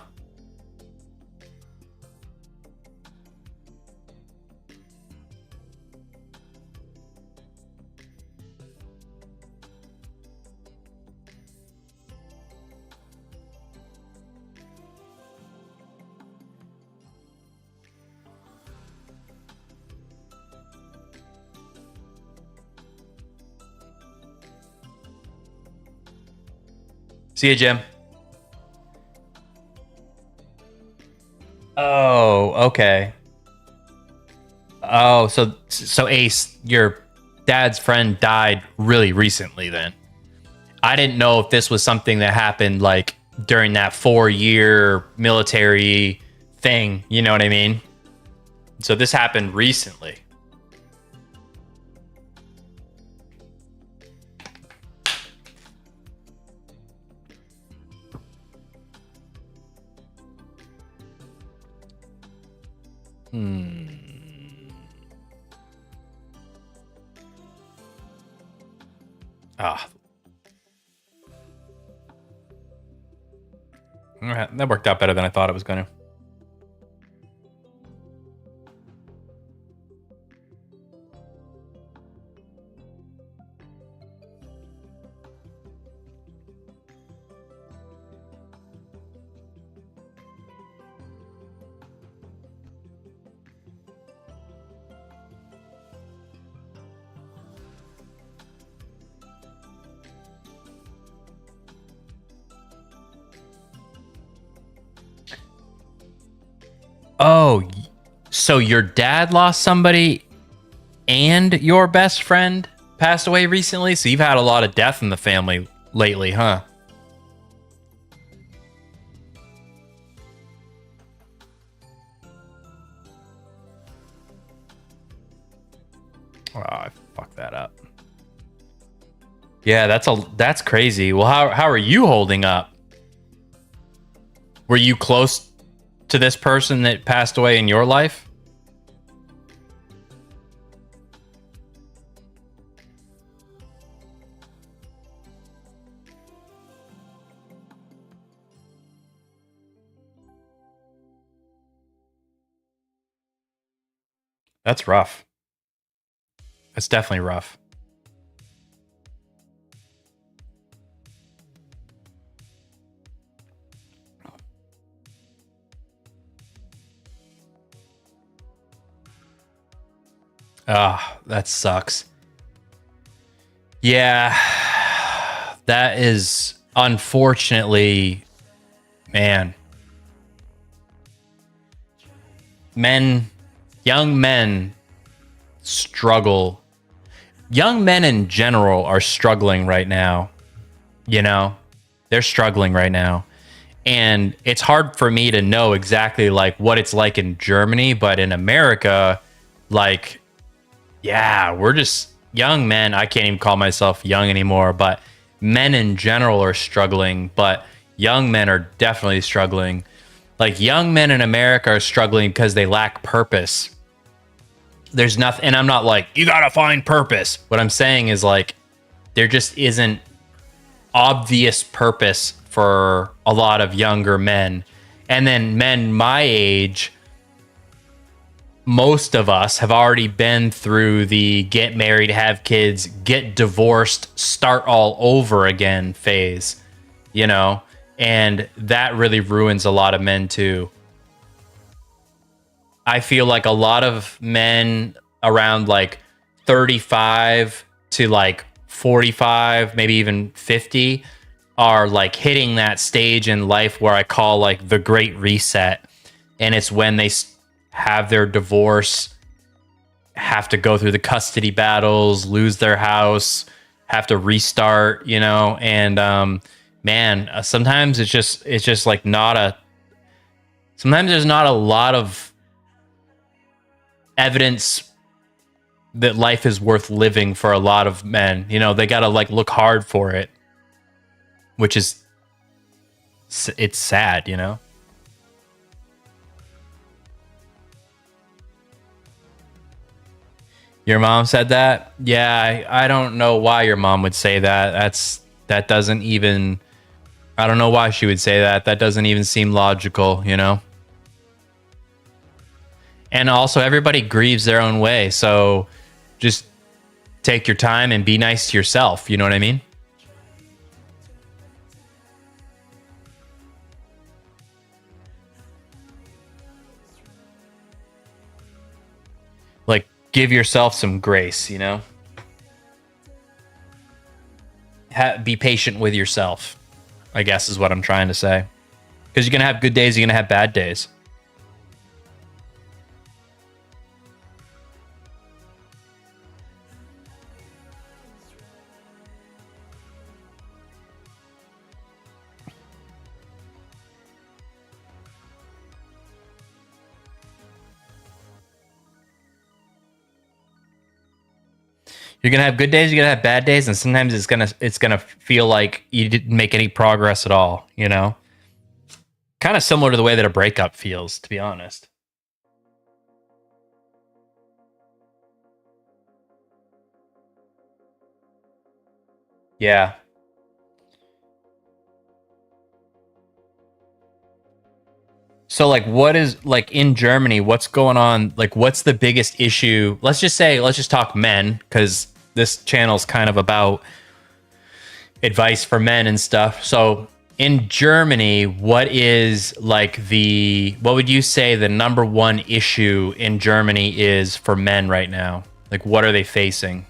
See you, Jim. Oh, okay. Oh, so Ace, your dad's friend died really recently then. I didn't know if this was something that happened like during that 4-year military thing, you know what I mean? So this happened recently. Ah. That worked out better than I thought it was going to. Oh, so your dad lost somebody and your best friend passed away recently? So you've had a lot of death in the family lately, huh? I fucked that up. Yeah, that's crazy. Well, how are you holding up? Were you close to this person that passed away in your life? That's rough. That's definitely rough. Ah, that sucks. Yeah, that is unfortunately, man. Young men struggle. Young men in general are struggling right now. You know, they're struggling right now. And it's hard for me to know exactly like what it's like in Germany, but in America, like, yeah, we're just young men. I can't even call myself young anymore, but men in general are struggling, but young men are definitely struggling. Like young men in America are struggling because they lack purpose. There's nothing, and I'm not like, you gotta find purpose. What I'm saying is like, there just isn't obvious purpose for a lot of younger men. And then men my age, most of us have already been through the get married, have kids, get divorced, start all over again phase, you know? And that really ruins a lot of men too. I feel like a lot of men around like 35 to like 45, maybe even 50 are like hitting that stage in life where I call like the great reset. And it's when they have their divorce, have to go through the custody battles, lose their house, have to restart, you know? And man, sometimes it's just like sometimes there's not a lot of evidence that life is worth living for a lot of men. You know, they got to like look hard for it, which is, it's sad, you know? Your mom said that? Yeah, I don't know why your mom would say that. That doesn't even, I don't know why she would say that. That doesn't even seem logical, you know? And also, everybody grieves their own way. So just take your time and be nice to yourself. You know what I mean? Like, give yourself some grace, you know? Be patient with yourself, I guess is what I'm trying to say. Because you're going to have good days, you're going to have bad days. You're gonna have good days, you're gonna have bad days, and sometimes it's gonna feel like you didn't make any progress at all, you know? Kind of similar to the way that a breakup feels, to be honest. Yeah. So like what is like in Germany, what's going on? Like what's the biggest issue? Let's just talk men, because this channel's kind of about advice for men and stuff. So in Germany, what would you say the number one issue in Germany is for men right now? Like what are they facing?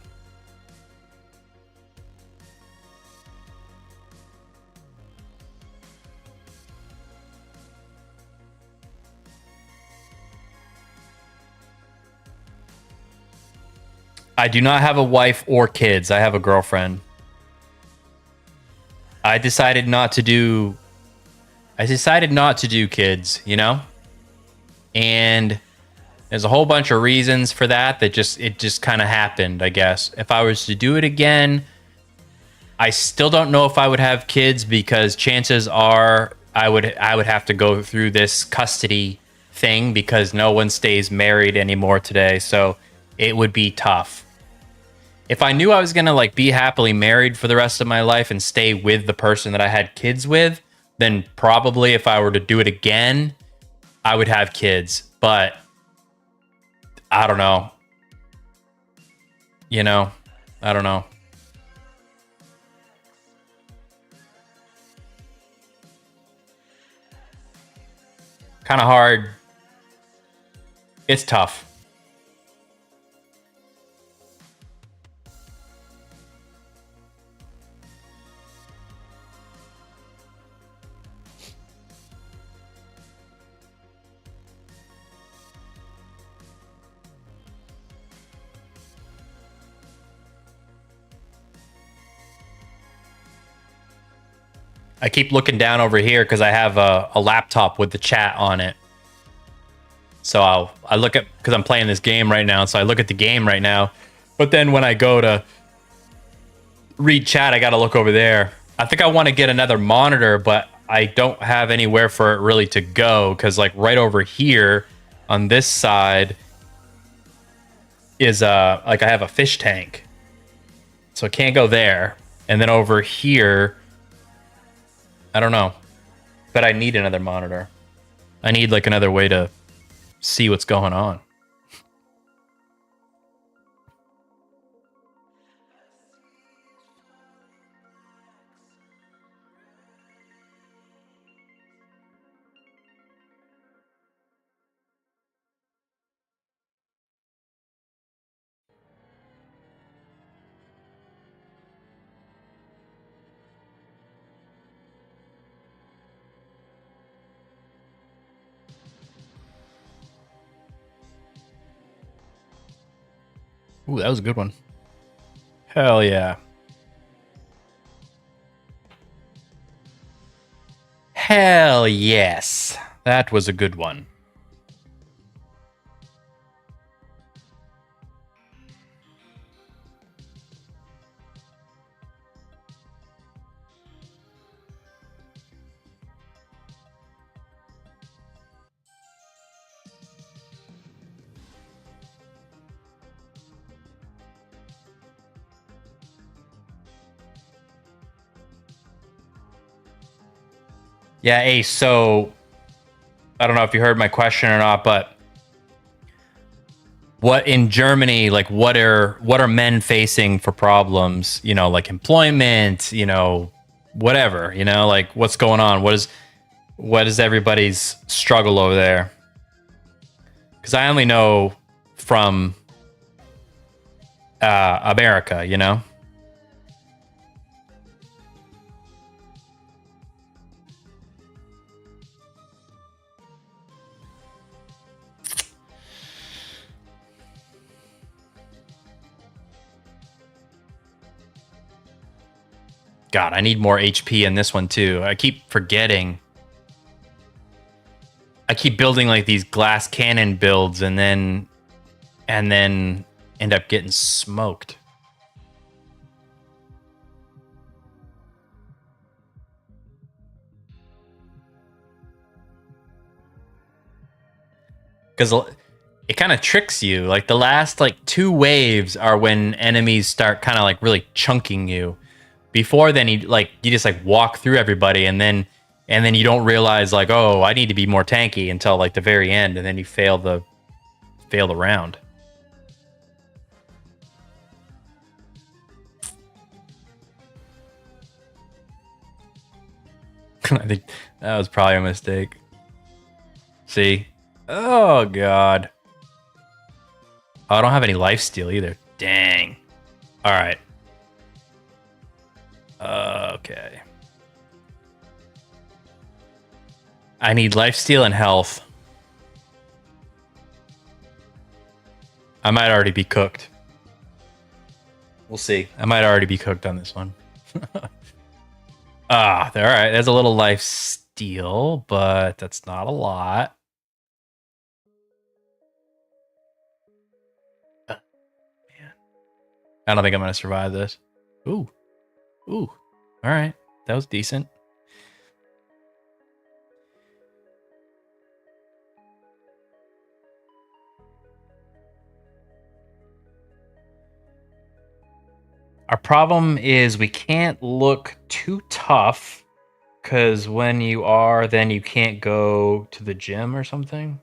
I do not have a wife or kids. I have a girlfriend. I decided not to do I decided not to do kids, you know? And There's a whole bunch of reasons for that it just kind of happened, I guess. If I was to do it again, I still don't know if I would have kids because chances are I would have to go through this custody thing because no one stays married anymore today. So it would be tough. If I knew I was going to like be happily married for the rest of my life and stay with the person that I had kids with, then probably if I were to do it again, I would have kids. But I don't know. You know, I don't know. Kind of hard. It's tough. I keep looking down over here because I have a laptop with the chat on it. So I look at, because I'm playing this game right now, so I look at the game right now. But then when I go to read chat, I got to look over there. I think I want to get another monitor, but I don't have anywhere for it really to go because like right over here on this side is like I have a fish tank. So I can't go there. And then over here, I don't know. But I need another monitor. I need like another way to see what's going on. Ooh, that was a good one. Hell yeah. Hell yes. That was a good one. Yeah, Ace, so I don't know if you heard my question or not, but what in Germany, like what are men facing for problems, you know, like employment, you know, whatever, you know, like what's going on? What is everybody's struggle over there? Cuz I only know from America, you know. God, I need more HP in this one too. I keep forgetting. I keep building like these glass cannon builds and then end up getting smoked. Cuz it kind of tricks you. Like the last like 2 waves are when enemies start kind of like really chunking you. Before then, you just like walk through everybody, and then you don't realize like, oh, I need to be more tanky until like the very end, and then you fail the round. I think that was probably a mistake. See? Oh god. Oh, I don't have any life steal either. Dang. All right. Okay. I need lifesteal and health. I might already be cooked. We'll see. I might already be cooked on this one. All right. There's a little life steal, but that's not a lot. I don't think I'm gonna survive this. Ooh. Ooh. All right. That was decent. Our problem is we can't look too tough, because when you are, then you can't go to the gym or something.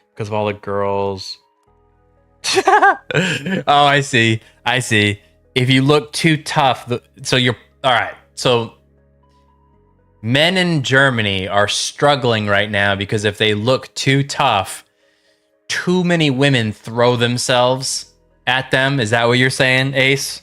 Because of all the girls. Oh, I see. I see. If you look too tough, so you're all right. So men in Germany are struggling right now because if they look too tough, too many women throw themselves at them. Is that what you're saying, Ace?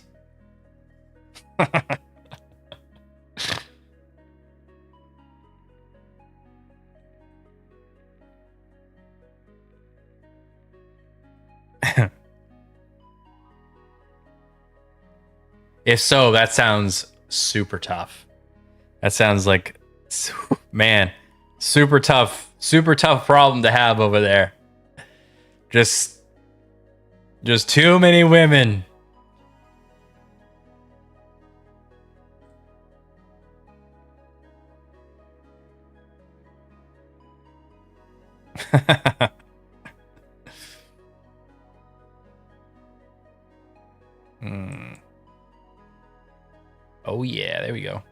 If so, that sounds super tough. That sounds like, man, super tough problem to have over there. Just too many women. Oh yeah, there we go.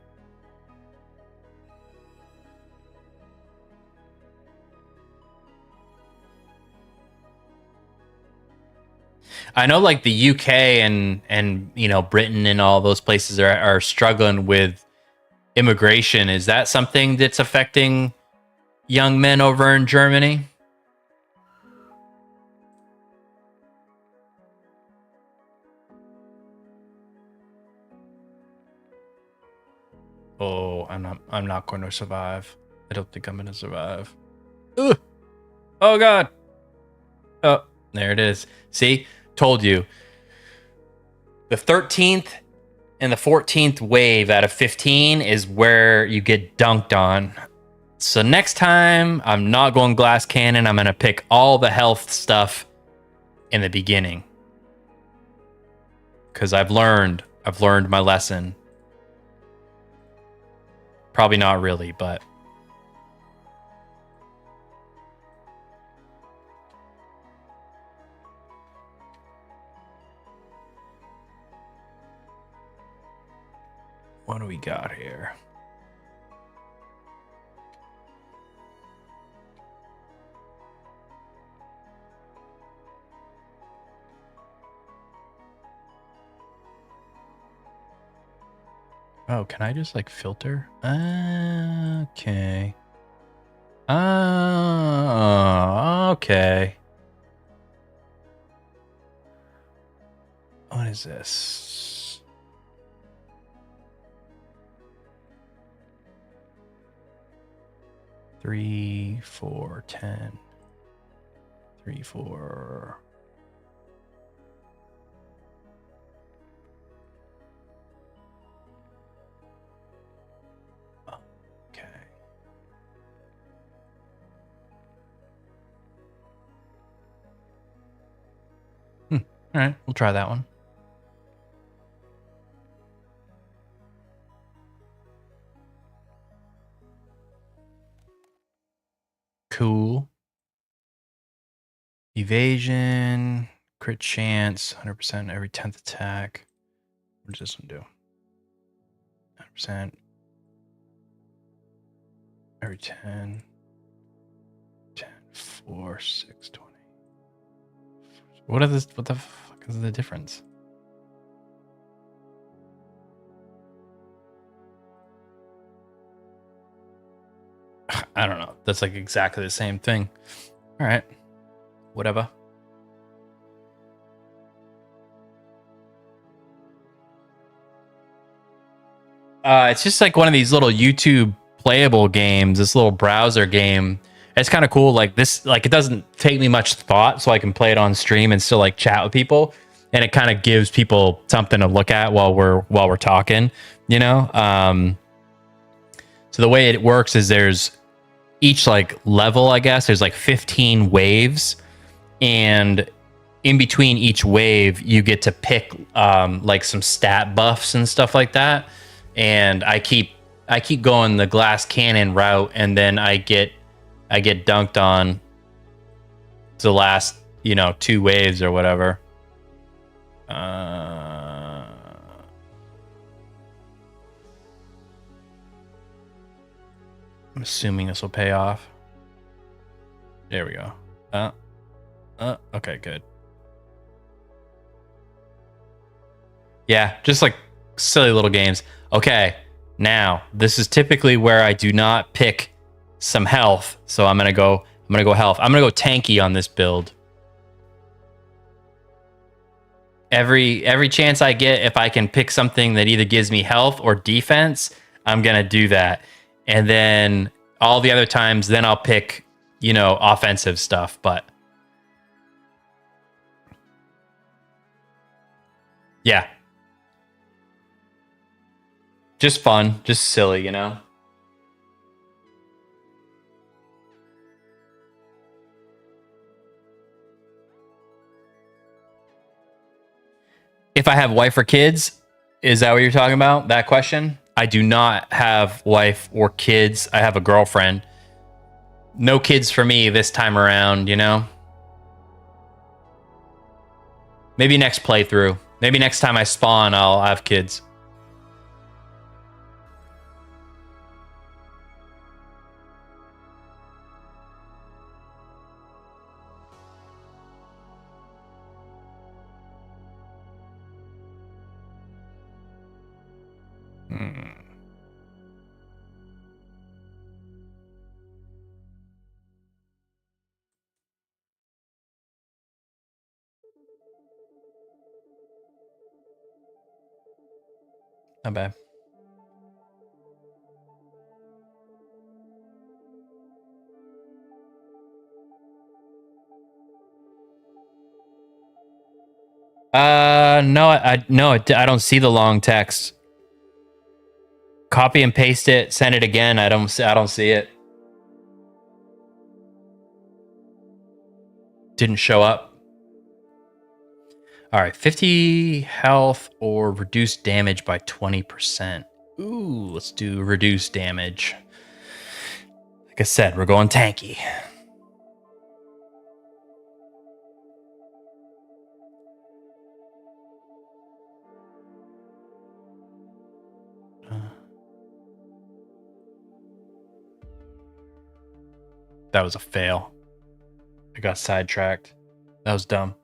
I know like the UK and you know Britain and all those places are struggling with immigration. Is that something that's affecting young men over in Germany? Oh, I'm not going to survive. I don't think I'm going to survive. Ugh. Oh god. Oh, there it is. See? Told you. The 13th and the 14th wave out of 15 is where you get dunked on. So next time, I'm not going glass cannon. I'm going to pick all the health stuff in the beginning. Because I've learned my lesson. Probably not really, but... What do we got here? Oh, can I just like filter? Okay. Okay. What is this? Three, 4, 10. 3, 4. Okay. All right, we'll try that one. Cool. Evasion, crit chance, 100% every 10th attack. What does this one do? 100% every 10. 10, 4, 6, 20. What the fuck is the difference? I don't know. That's like exactly the same thing. All right. Whatever. It's just like one of these little YouTube playable games, this little browser game. It's kind of cool. Like this, like it doesn't take me much thought, so I can play it on stream and still like chat with people. And it kind of gives people something to look at while we're talking, you know? So the way it works is there's each like level, I guess, there's like 15 waves. And in between each wave, you get to pick like some stat buffs and stuff like that. And I keep going the glass cannon route, and then I get dunked on the last, 2 waves or whatever. I'm assuming this will pay off. There we go. Okay, good. Yeah, just like silly little games. Okay, now this is typically where I do not pick some health, so I'm gonna go health. I'm gonna go tanky on this build. Every chance I get, if I can pick something that either gives me health or defense, I'm gonna do that. And then all the other times, then I'll pick, offensive stuff. But yeah, just fun, just silly, If I have wife or kids, is that what you're talking about? That question? I do not have wife or kids. I have a girlfriend. No kids for me this time around, Maybe next playthrough. Maybe next time I spawn, I'll have kids. Not bad. No, I don't see the long text. Copy and paste it, send it again. I don't see it. Didn't show up. All right, 50 health or reduce damage by 20%. Ooh, let's do reduce damage. Like I said, we're going tanky. That was a fail. I got sidetracked. That was dumb.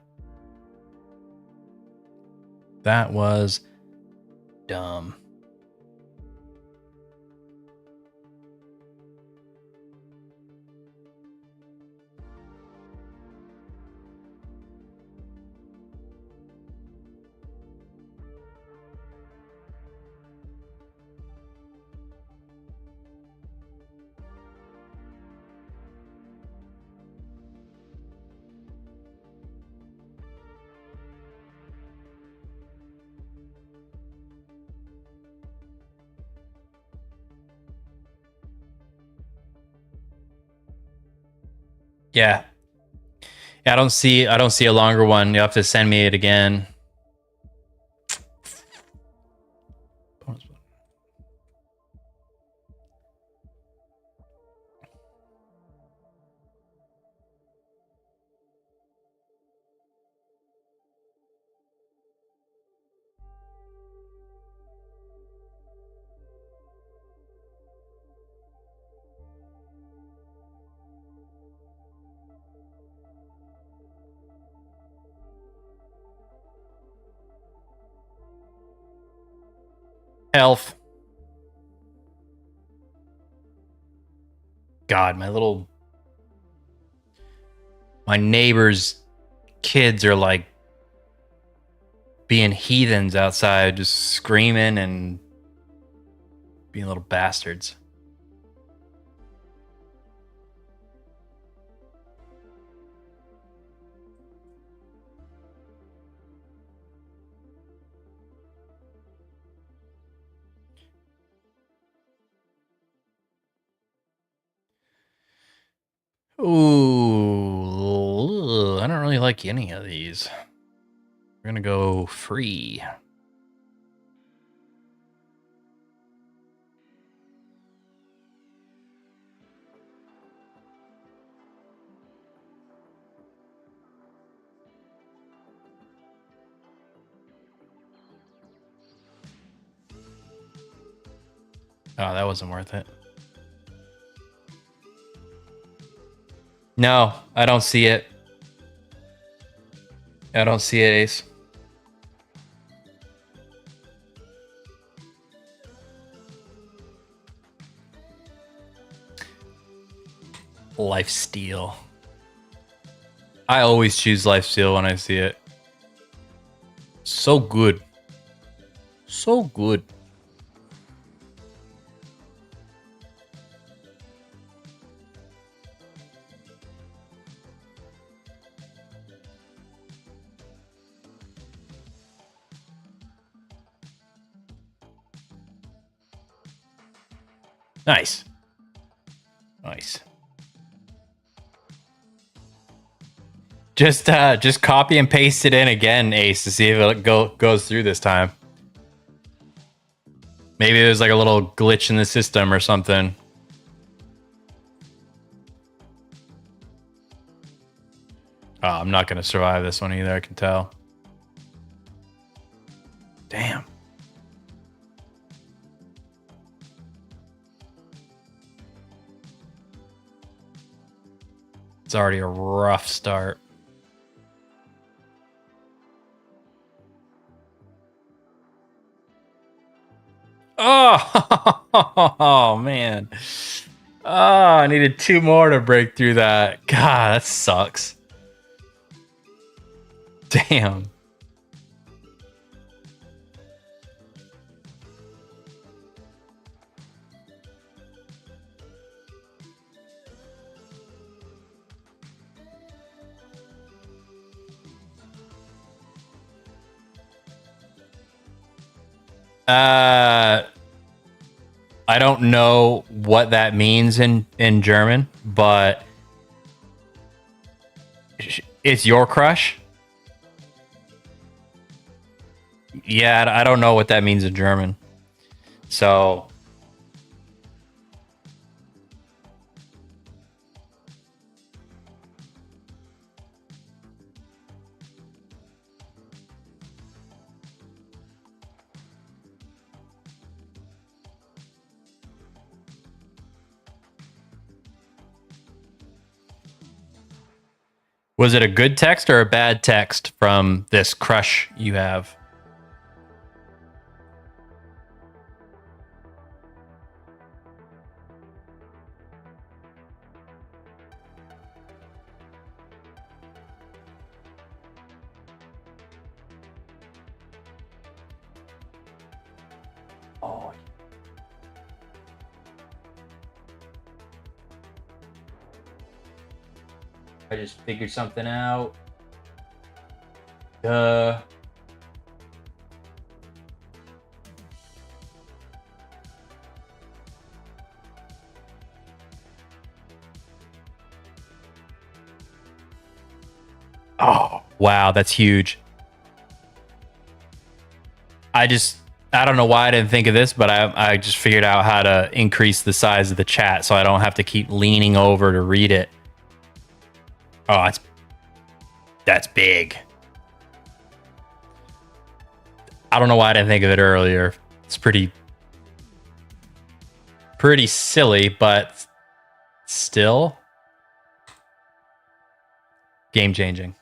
That was dumb. Yeah. I don't see a longer one. You have to send me it again. Health. God, my neighbor's kids are like being heathens outside, just screaming and being little bastards. Ooh, I don't really really like any of these. We're gonna go free. Oh, that wasn't worth it. No, I don't see it. I don't see it, Ace. Lifesteal. I always choose lifesteal when I see it. So good. So good. Nice. Nice. Just copy and paste it in again, Ace, to see if it goes through this time. Maybe there's like a little glitch in the system or something. Oh, I'm not going to survive this one either, I can tell. Damn. It's already a rough start. Oh, man. Oh, I needed 2 more to break through that. God, that sucks. Damn. I don't know what that means in German, but it's your crush. Yeah, I don't know what that means in German. So was it a good text or a bad text from this crush you have? Oh. I just figured something out. Duh. Oh, wow, that's huge. I don't know why I didn't think of this, but I just figured out how to increase the size of the chat so I don't have to keep leaning over to read it. Oh, that's big. I don't know why I didn't think of it earlier. It's pretty silly, but still game changing.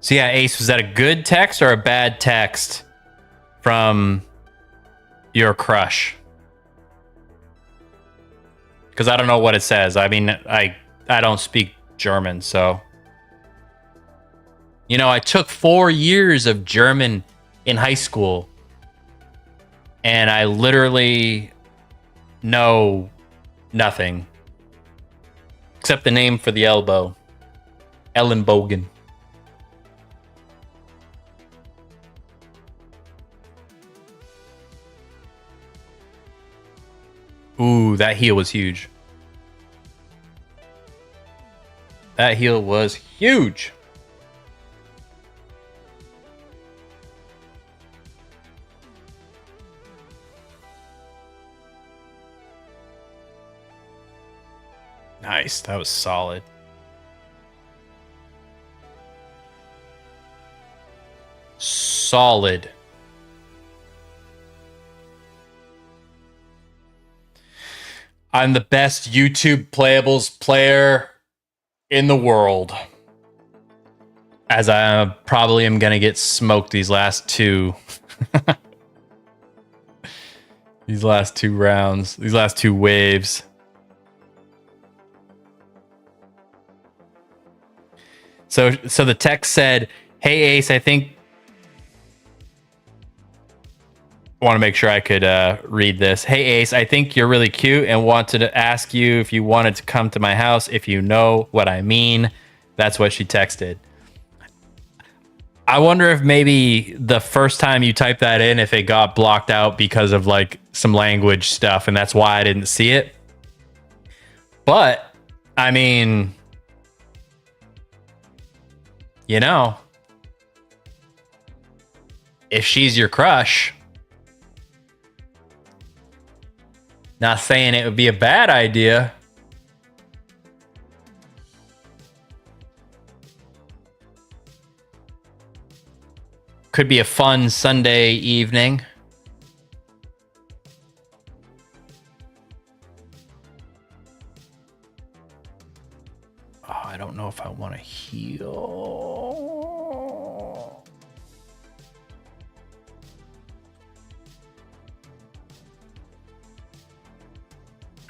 So yeah, Ace, was that a good text or a bad text from your crush? Because I don't know what it says. I mean, I don't speak German, so. You know, I took 4 years of German in high school. and I literally know nothing except the name for the elbow, Ellenbogen. Ooh, that heel was huge. That heel was huge. Nice. That was solid. Solid. I'm the best YouTube Playables player in the world. As I probably am going to get smoked these last two. These last two rounds. These last two waves. So the text said, "Hey Ace, I think." I want to make sure I could read this. "Hey Ace, I think you're really cute and wanted to ask you if you wanted to come to my house, if you know what I mean." That's what she texted. I wonder if maybe the first time you typed that in, if it got blocked out because of like some language stuff, and that's why I didn't see it. But I mean, you know, if she's your crush, not saying it would be a bad idea. Could be a fun Sunday evening. Oh, I don't know if I want to heal.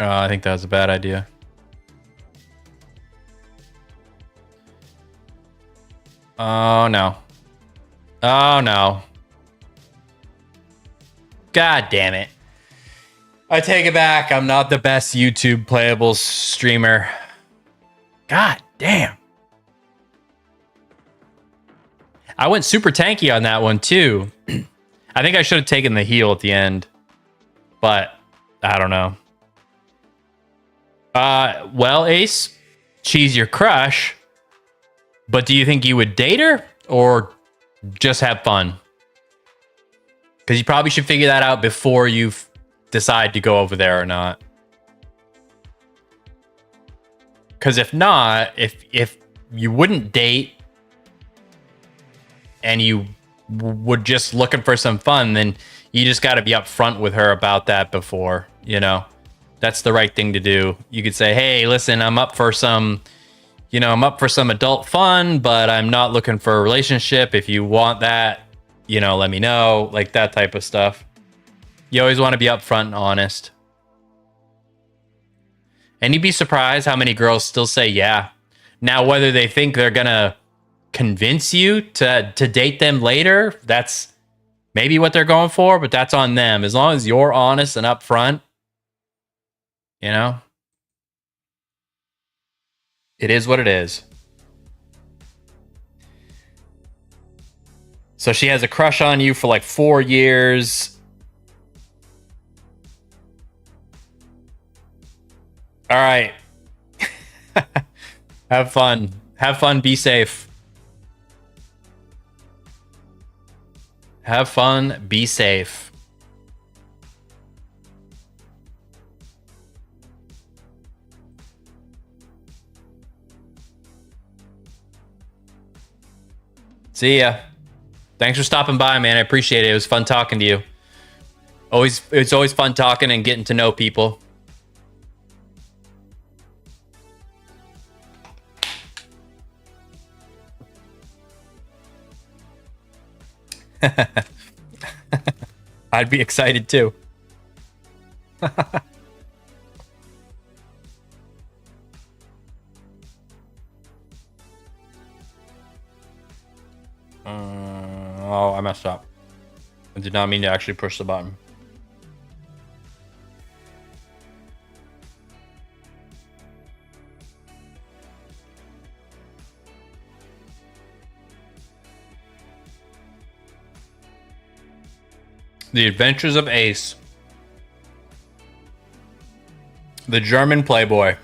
I think that was a bad idea. Oh, no. Oh, no. God damn it. I take it back. I'm not the best YouTube Playables streamer. God damn. I went super tanky on that one, too. I think I should have taken the heel at the end. But, I don't know. Well, Ace, she's your crush. But do you think you would date her? Or just have fun? Because you probably should figure that out before you decide to go over there or not. Because if not, if you wouldn't date and you would just looking for some fun, then you just got to be upfront with her about that before, you know. That's the right thing to do. You could say, "Hey, listen, I'm up for some adult fun, but I'm not looking for a relationship. If you want that, let me know." Like that type of stuff. You always want to be upfront and honest. And you'd be surprised how many girls still say yeah. Now, whether they think they're going to convince you to date them later, that's maybe what they're going for, but that's on them. As long as you're honest and upfront, it is what it is. So she has a crush on you for like 4 years. All right. Have fun. Have fun. Be safe. Have fun. Be safe. See ya. Thanks for stopping by, man. I appreciate it. It was fun talking to you. It's always fun talking and getting to know people. I'd be excited too. Oh, I messed up. I did not mean to actually push the button. The Adventures of Ace. The German Playboy.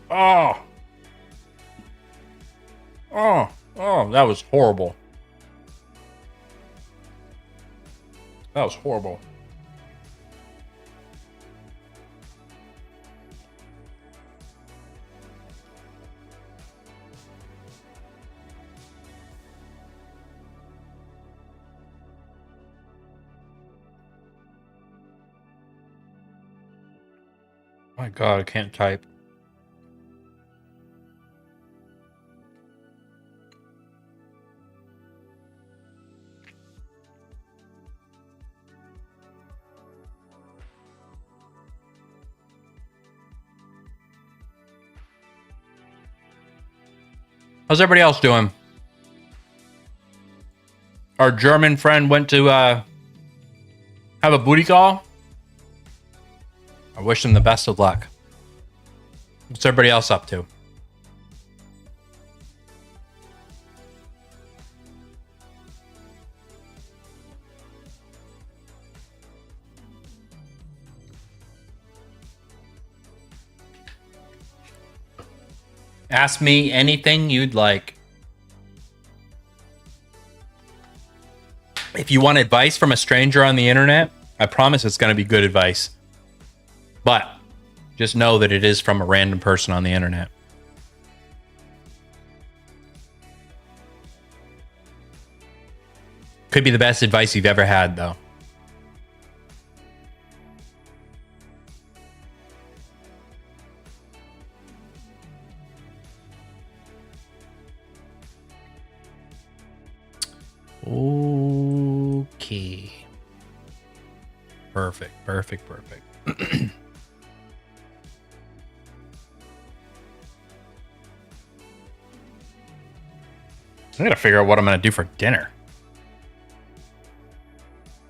Oh. Oh. Oh, that was horrible. That was horrible. My God, I can't type. How's everybody else doing? Our German friend went to have a booty call. I wish him the best of luck. What's everybody else up to? Ask me anything you'd like. If you want advice from a stranger on the internet, I promise it's going to be good advice. But just know that it is from a random person on the internet. Could be the best advice you've ever had, though. Okay. Perfect, perfect, perfect. I gotta figure out what I'm gonna do for dinner.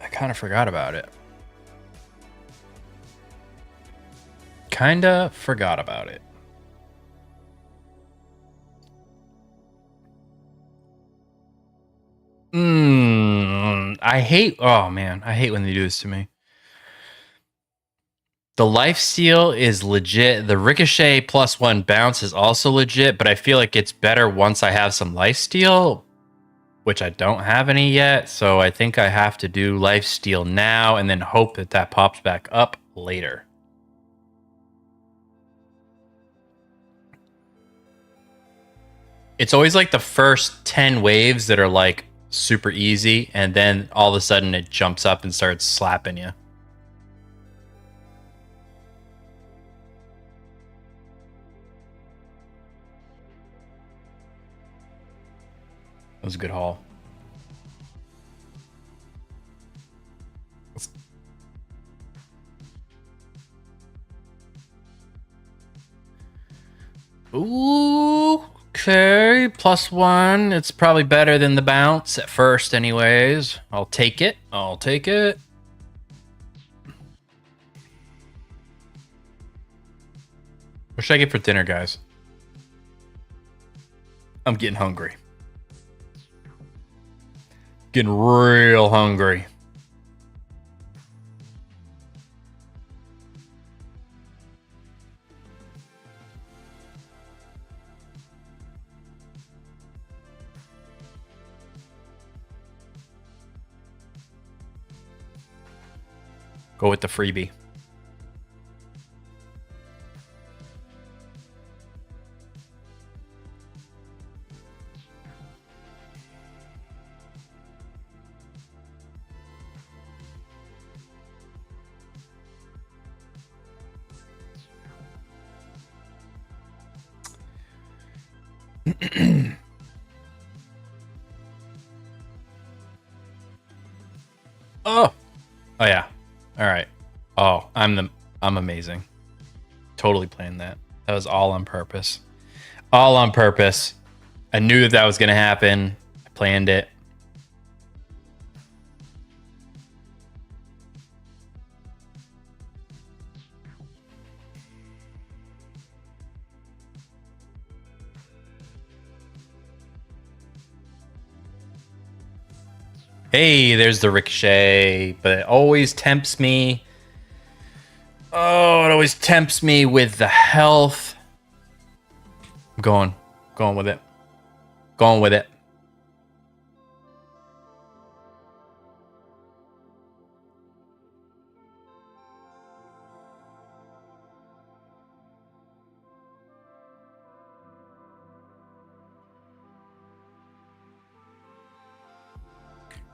I kind of forgot about it. Kinda forgot about it. I hate, oh man, I hate when they do this to me. The lifesteal is legit. The ricochet +1 bounce is also legit, but I feel like it's better once I have some lifesteal, which I don't have any yet. So I think I have to do lifesteal now and then hope that that pops back up later. It's always like the first 10 waves that are like super easy, and then all of a sudden it jumps up and starts slapping you. That was a good haul. Ooh, okay, +1. It's probably better than the bounce at first anyways. I'll take it. I'll take it. What should I get for dinner, guys? I'm getting hungry. Getting real hungry. Go with the freebie. Oh yeah. All right. Oh, I'm amazing. Totally planned that. That was all on purpose. All on purpose. I knew that that was going to happen. I planned it. Hey, there's the ricochet, but it always tempts me. Oh, it always tempts me with the health. I'm going with it. Going with it.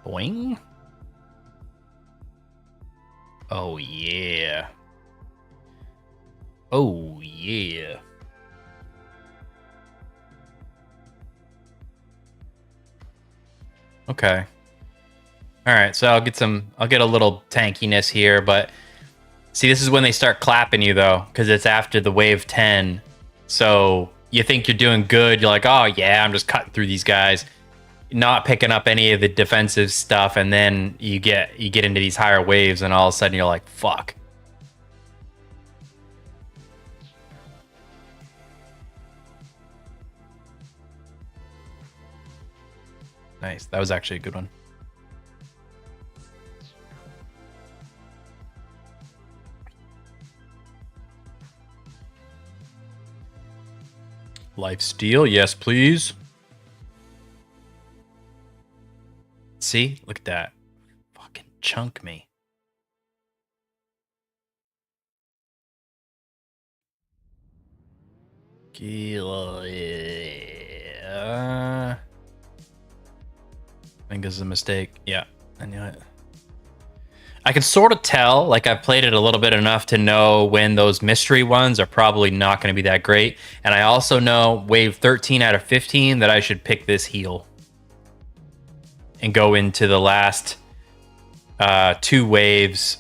Boing. Oh, yeah. Oh, yeah. Okay. All right, so I'll get a little tankiness here, but see, this is when they start clapping you, though, because it's after the wave 10. So you think you're doing good. You're like, oh, yeah, I'm just cutting through these guys, not picking up any of the defensive stuff, and then you get into these higher waves, and all of a sudden you're like, fuck. Nice. That was actually a good one. Life steal, yes, please. See? Look at that. Fucking chunk me. I think this is a mistake. Yeah, I knew it. I can sort of tell, like I've played it a little bit enough to know when those mystery ones are probably not going to be that great. And I also know wave 13 out of 15 that I should pick this heal and go into the last 2 waves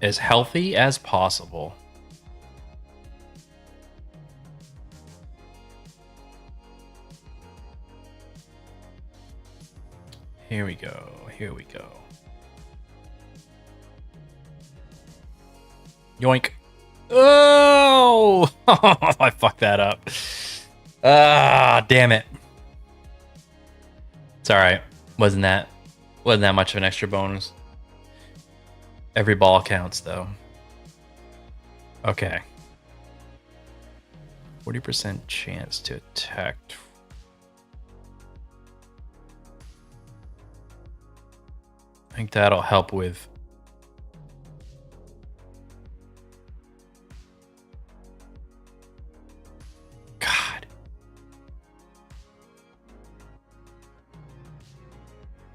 as healthy as possible. Here we go. Here we go. Yoink. Oh! I fucked that up. Ah, damn it. It's all right. Wasn't that much of an extra bonus. Every ball counts, though. Okay. 40% chance to attack. I think that'll help with... God.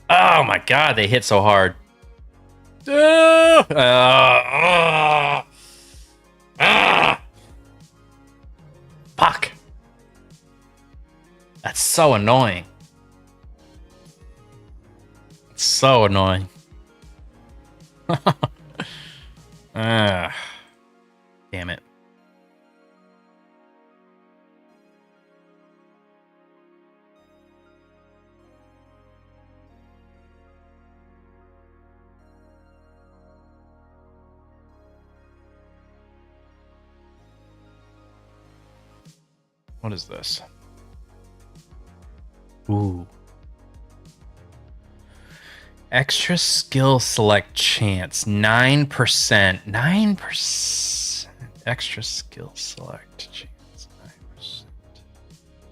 Oh my God, they hit so hard. Fuck. That's so annoying. It's so annoying. Damn it. What is this? Ooh. Extra skill select chance. 9%. 9%. Extra skill select chance. 9%.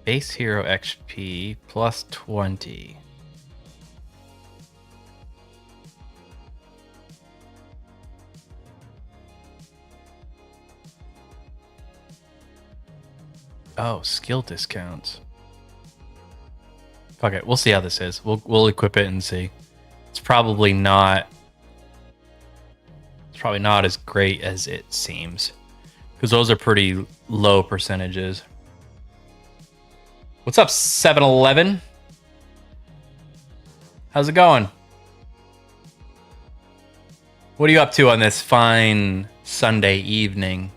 Base hero XP plus 20. Oh, skill discounts. Fuck it. We'll see how this is. We'll equip it and see. It's probably not as great as it seems, because those are pretty low percentages. What's up, 7-Eleven? How's it going? What are you up to on this fine Sunday evening?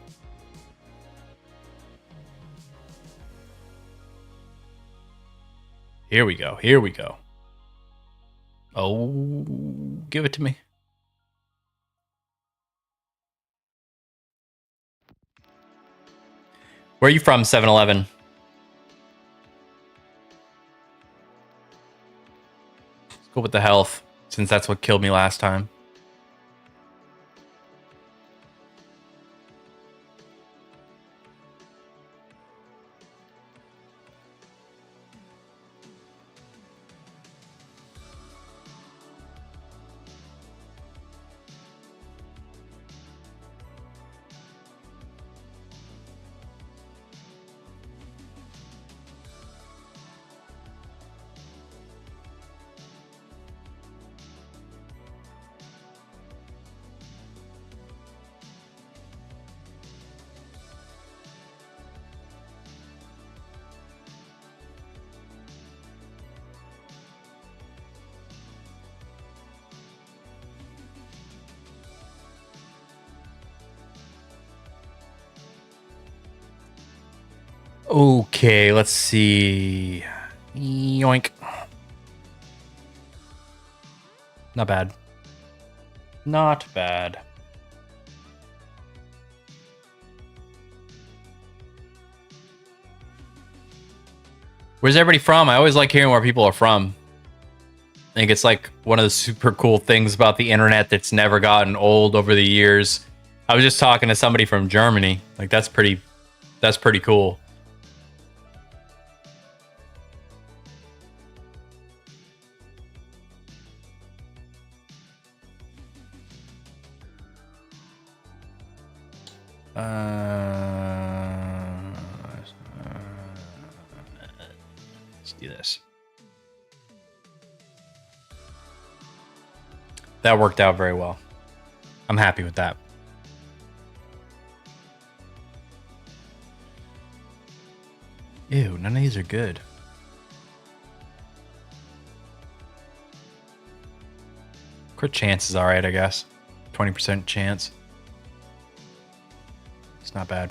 Here we go. Here we go. Oh, give it to me. Where are you from, 7-Eleven? What's Go with the health, since that's what killed me last time. Okay, let's see. Yoink. Not bad. Not bad. Where's everybody from? I always like hearing where people are from. I think it's like one of the super cool things about the internet that's never gotten old over the years. I was just talking to somebody from Germany. Like that's pretty cool. Let's do this. That worked out very well. I'm happy with that. Ew, none of these are good. Crit chance is alright, I guess. 20% chance. It's not bad.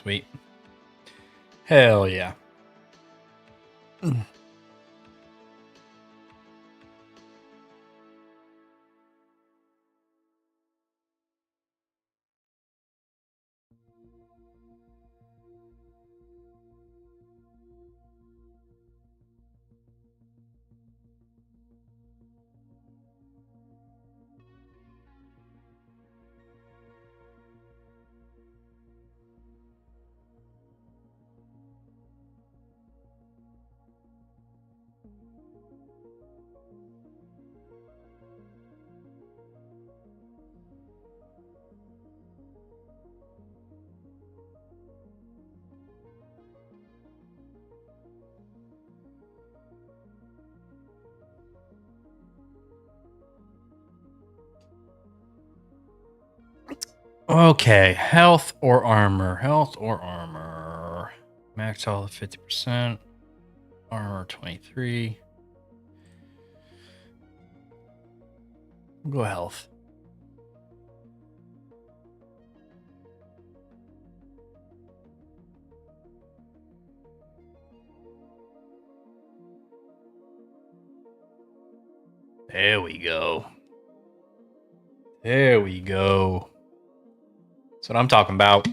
Sweet. Hell yeah. Okay, health or armor? Health or armor? Max health 50%. Armor 23. We'll go health. There we go. There we go. That's what I'm talking about.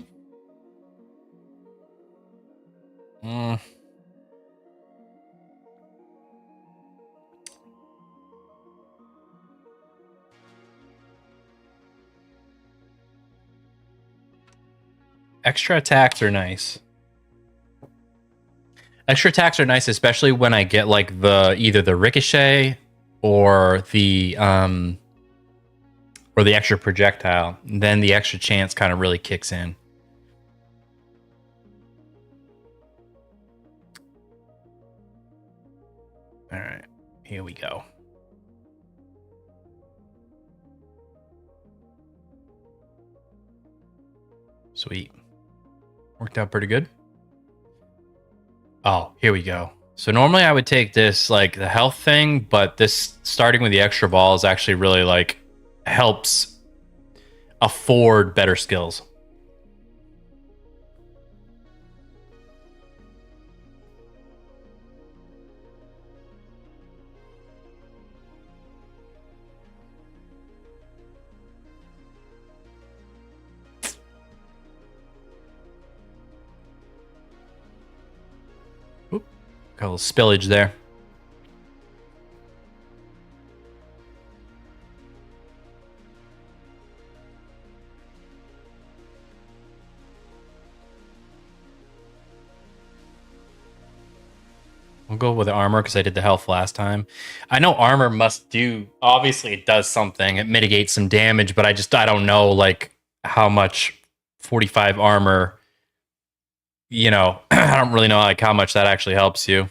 Extra attacks are nice. Extra attacks are nice, especially when I get like either the ricochet or the extra projectile. Then the extra chance kind of really kicks in. All right, here we go. Sweet. Worked out pretty good. Oh, here we go. So normally I would take this, like, the health thing, but this starting with the extra ball is actually really, like, helps afford better skills. Oop, got a little spillage there. We'll go with the armor because I did the health last time. I know armor must do, obviously it does something. It mitigates some damage, but I don't know, like, how much 45 armor, you know, I don't really know, like, how much that actually helps you.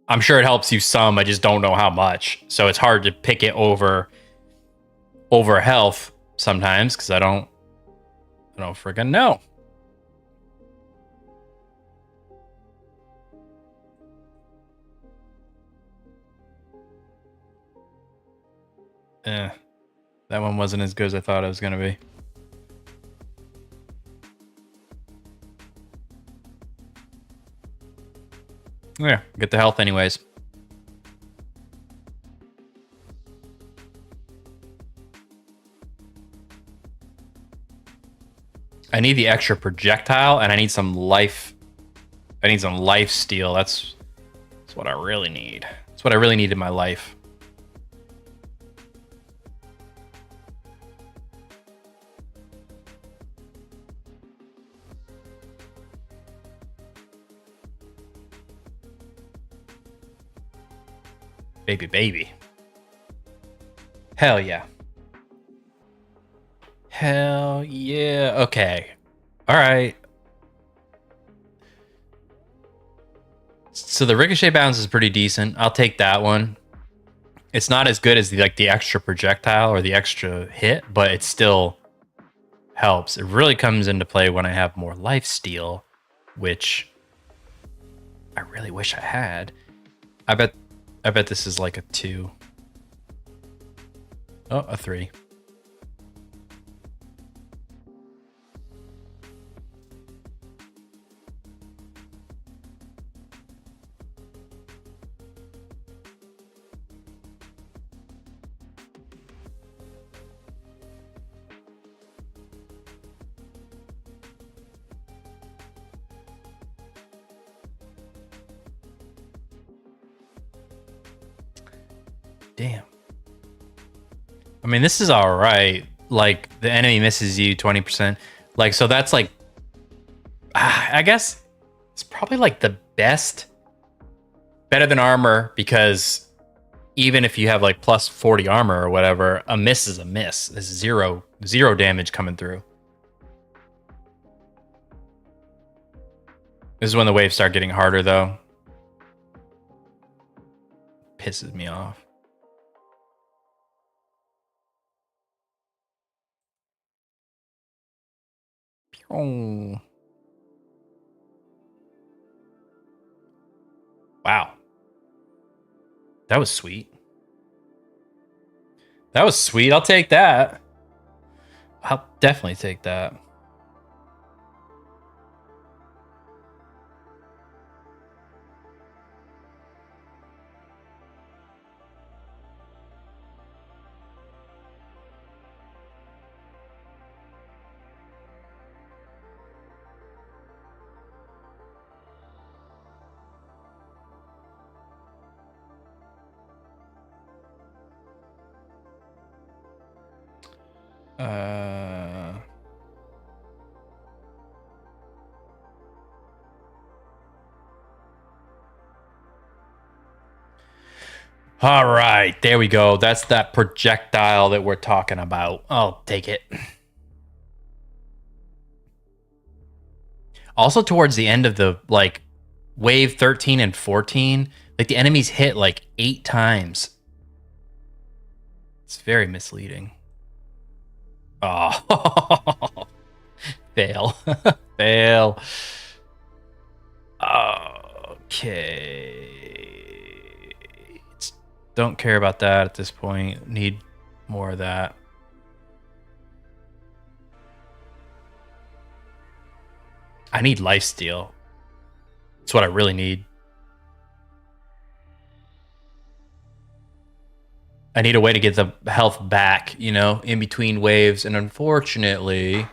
I'm sure it helps you some, I just don't know how much. So it's hard to pick it over health sometimes because I don't freaking know. That one wasn't as good as I thought it was gonna be. Yeah, get the health anyways. I need the extra projectile, and I need some life. I need some life steal. That's what I really need. That's what I really need in my life. Baby. Hell yeah. Hell yeah. Okay. All right. So the ricochet bounce is pretty decent. I'll take that one. It's not as good as the extra projectile or the extra hit, but it still helps. It really comes into play when I have more life steal, which I really wish I had. I bet this is like a 2. Oh, a 3. Damn. I mean, this is all right. Like, the enemy misses you 20%. Like, so that's like, I guess it's probably like the best, better than armor, because even if you have like plus 40 armor or whatever, a miss is a miss. There's zero damage coming through. This is when the waves start getting harder, though. Pisses me off. Oh. Wow. That was sweet. That was sweet. I'll take that. I'll definitely take that. All right, there we go. That's that projectile that we're talking about. I'll take it. Also, towards the end of the like wave 13 and 14, like the enemies hit like 8 times. It's very misleading. Oh, Fail. Fail. Okay. Don't care about that at this point. Need more of that. I need lifesteal. That's what I really need. I need a way to get the health back, you know, in between waves. And unfortunately,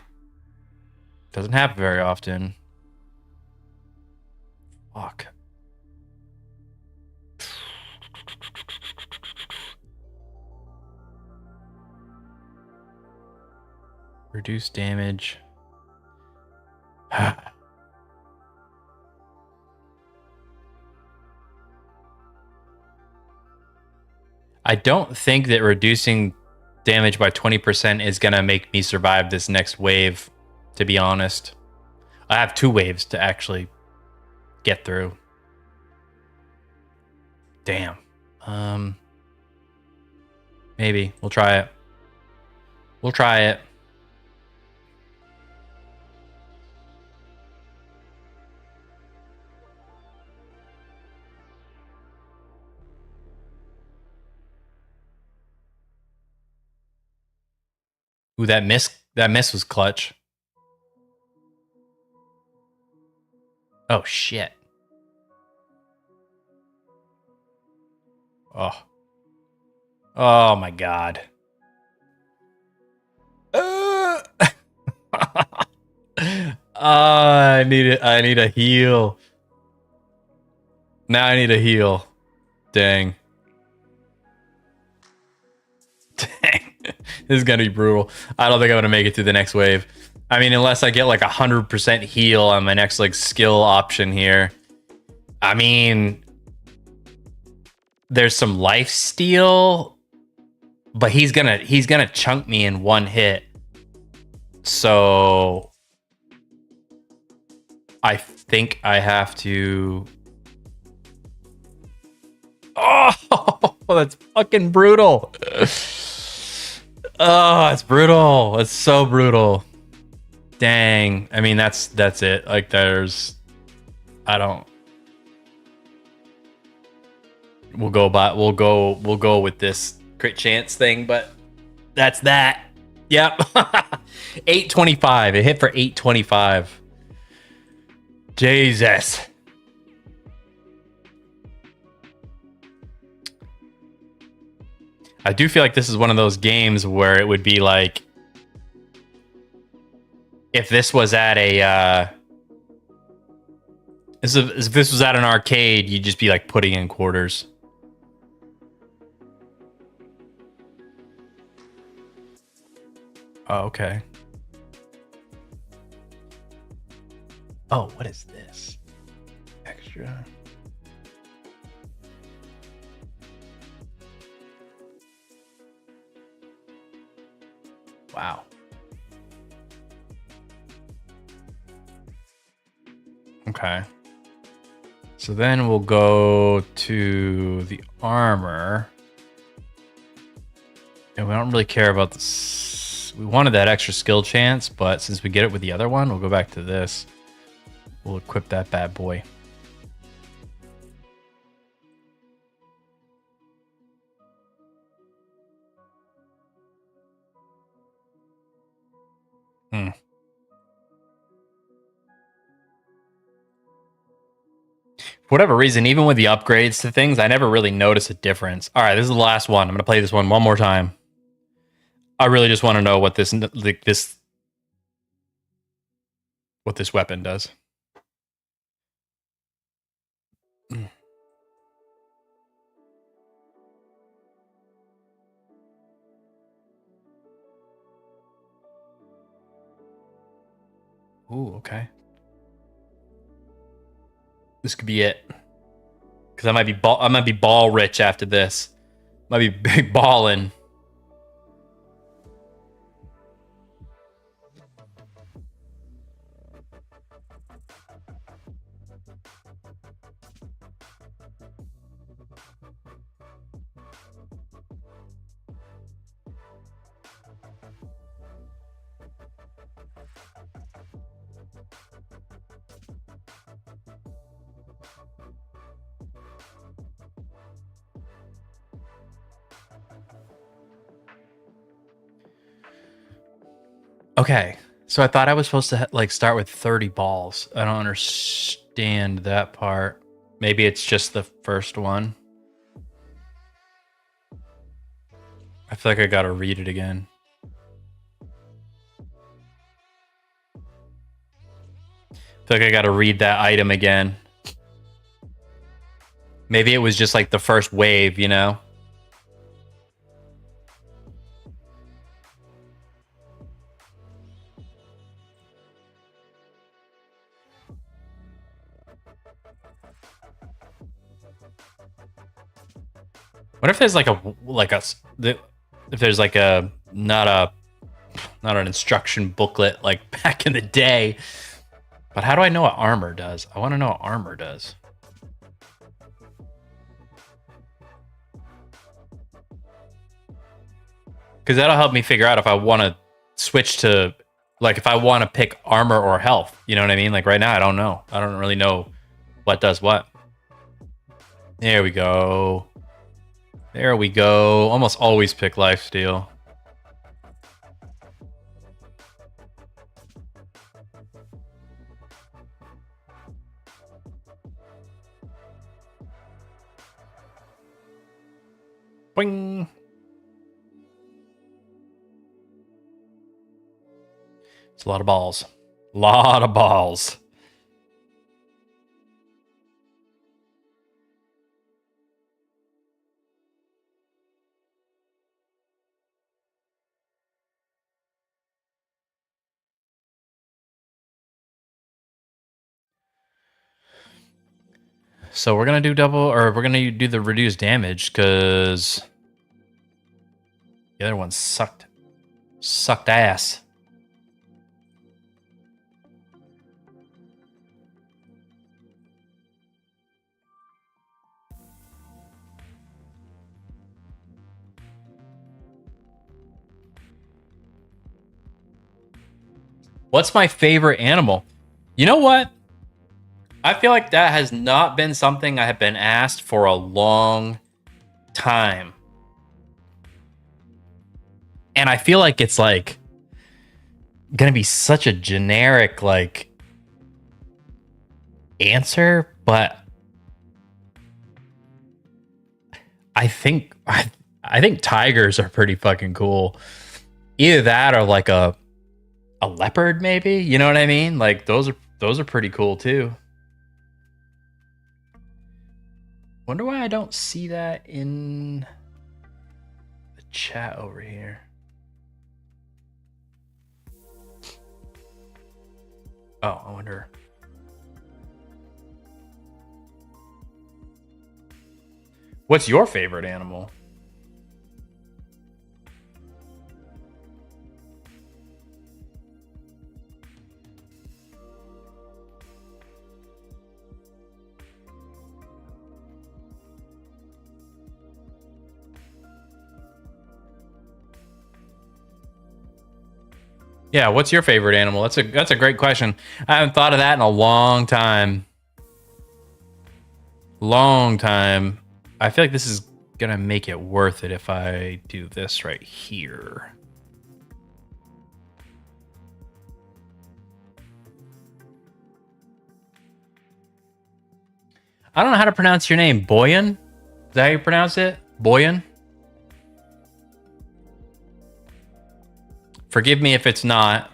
doesn't happen very often. Fuck. Reduce damage. I don't think that reducing damage by 20% is going to make me survive this next wave, to be honest. I have 2 waves to actually get through. Damn. Maybe. We'll try it. We'll try it. Ooh, that miss was clutch. Oh shit. Oh. Oh my god. I need a heal. Now I need a heal. Dang. Dang. This is gonna be brutal. I don't think I'm gonna make it through the next wave. I mean, unless I get like 100% heal on my next like skill option here. I mean, there's some life steal, but he's gonna chunk me in one hit. So I think I have to. Oh, that's fucking brutal. Oh, it's brutal. It's so brutal. Dang. I mean, that's it. Like, there's, I don't. We'll go with this crit chance thing, but that's that. Yep. 825. It hit for 825. Jesus. I do feel like this is one of those games where it would be like, if this was at a if this was at an arcade, you'd just be like putting in quarters. Oh, okay. Oh, what is this? Extra. Wow. Okay. So then we'll go to the armor. And we don't really care about this. We wanted that extra skill chance, but since we get it with the other one, we'll go back to this. We'll equip that bad boy. For whatever reason, even with the upgrades to things, I never really notice a difference. All right, this is the last one. I'm going to play this one more time. I really just want to know what this weapon does. Ooh, okay. This could be it. Because I might be ball rich after this. Might be big ballin'. Okay, so I thought I was supposed to like start with 30 balls. I don't understand that part. Maybe it's just the first one. I feel like I gotta read it again. I feel like I gotta read that item again. Maybe it was just like the first wave, you know? What if there's like if there's like a not an instruction booklet like back in the day. But how do I know what armor does? I want to know what armor does. Because that'll help me figure out if I want to switch to, like, if I want to pick armor or health. You know what I mean? Like right now, I don't know. I don't really know what does what. There we go. There we go. Almost always pick lifesteal. Boing. It's a lot of balls. A lot of balls. So we're gonna do double, or we're gonna do the reduced damage because the other one sucked ass. What's my favorite animal? You know what? I feel like that has not been something I have been asked for a long time. And I feel like it's like gonna be such a generic like answer, but I think tigers are pretty fucking cool. Either that or like a leopard, maybe. You know what I mean? Like those are pretty cool too. Wonder why I don't see that in the chat over here. Oh, I wonder. What's your favorite animal? Yeah, what's your favorite animal? That's a great question. I haven't thought of that in a long time. Long time. I feel like this is gonna make it worth it if I do this right here. I don't know how to pronounce your name. Boyan? Is that how you pronounce it? Boyan? Forgive me if it's not.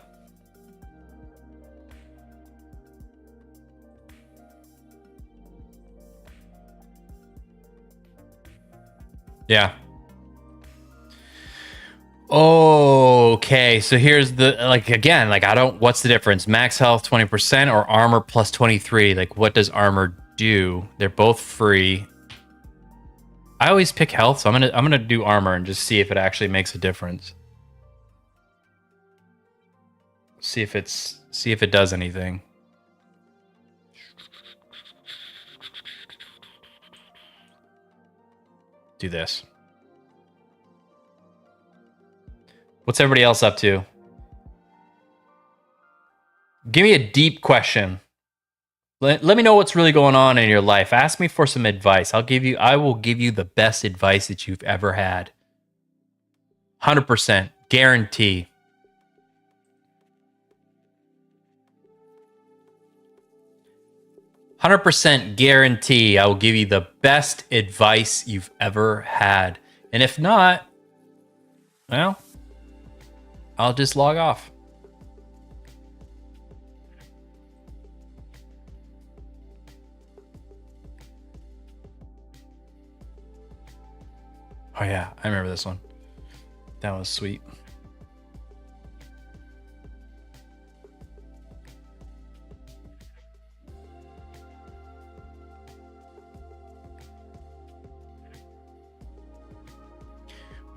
Yeah. Okay, so here's the, like, again, like, I don't, what's the difference? Max health 20% or armor plus 23? Like, what does armor do? They're both free. I always pick health, so I'm gonna do armor and just see if it actually makes a difference. See if it does anything. Do this. What's everybody else up to? Give me a deep question. Let me know what's really going on in your life. Ask me for some advice. I will give you the best advice that you've ever had. 100%. Guarantee. 100% guarantee I will give you the best advice you've ever had. And if not, well, I'll just log off. Oh yeah, I remember this one. That was sweet.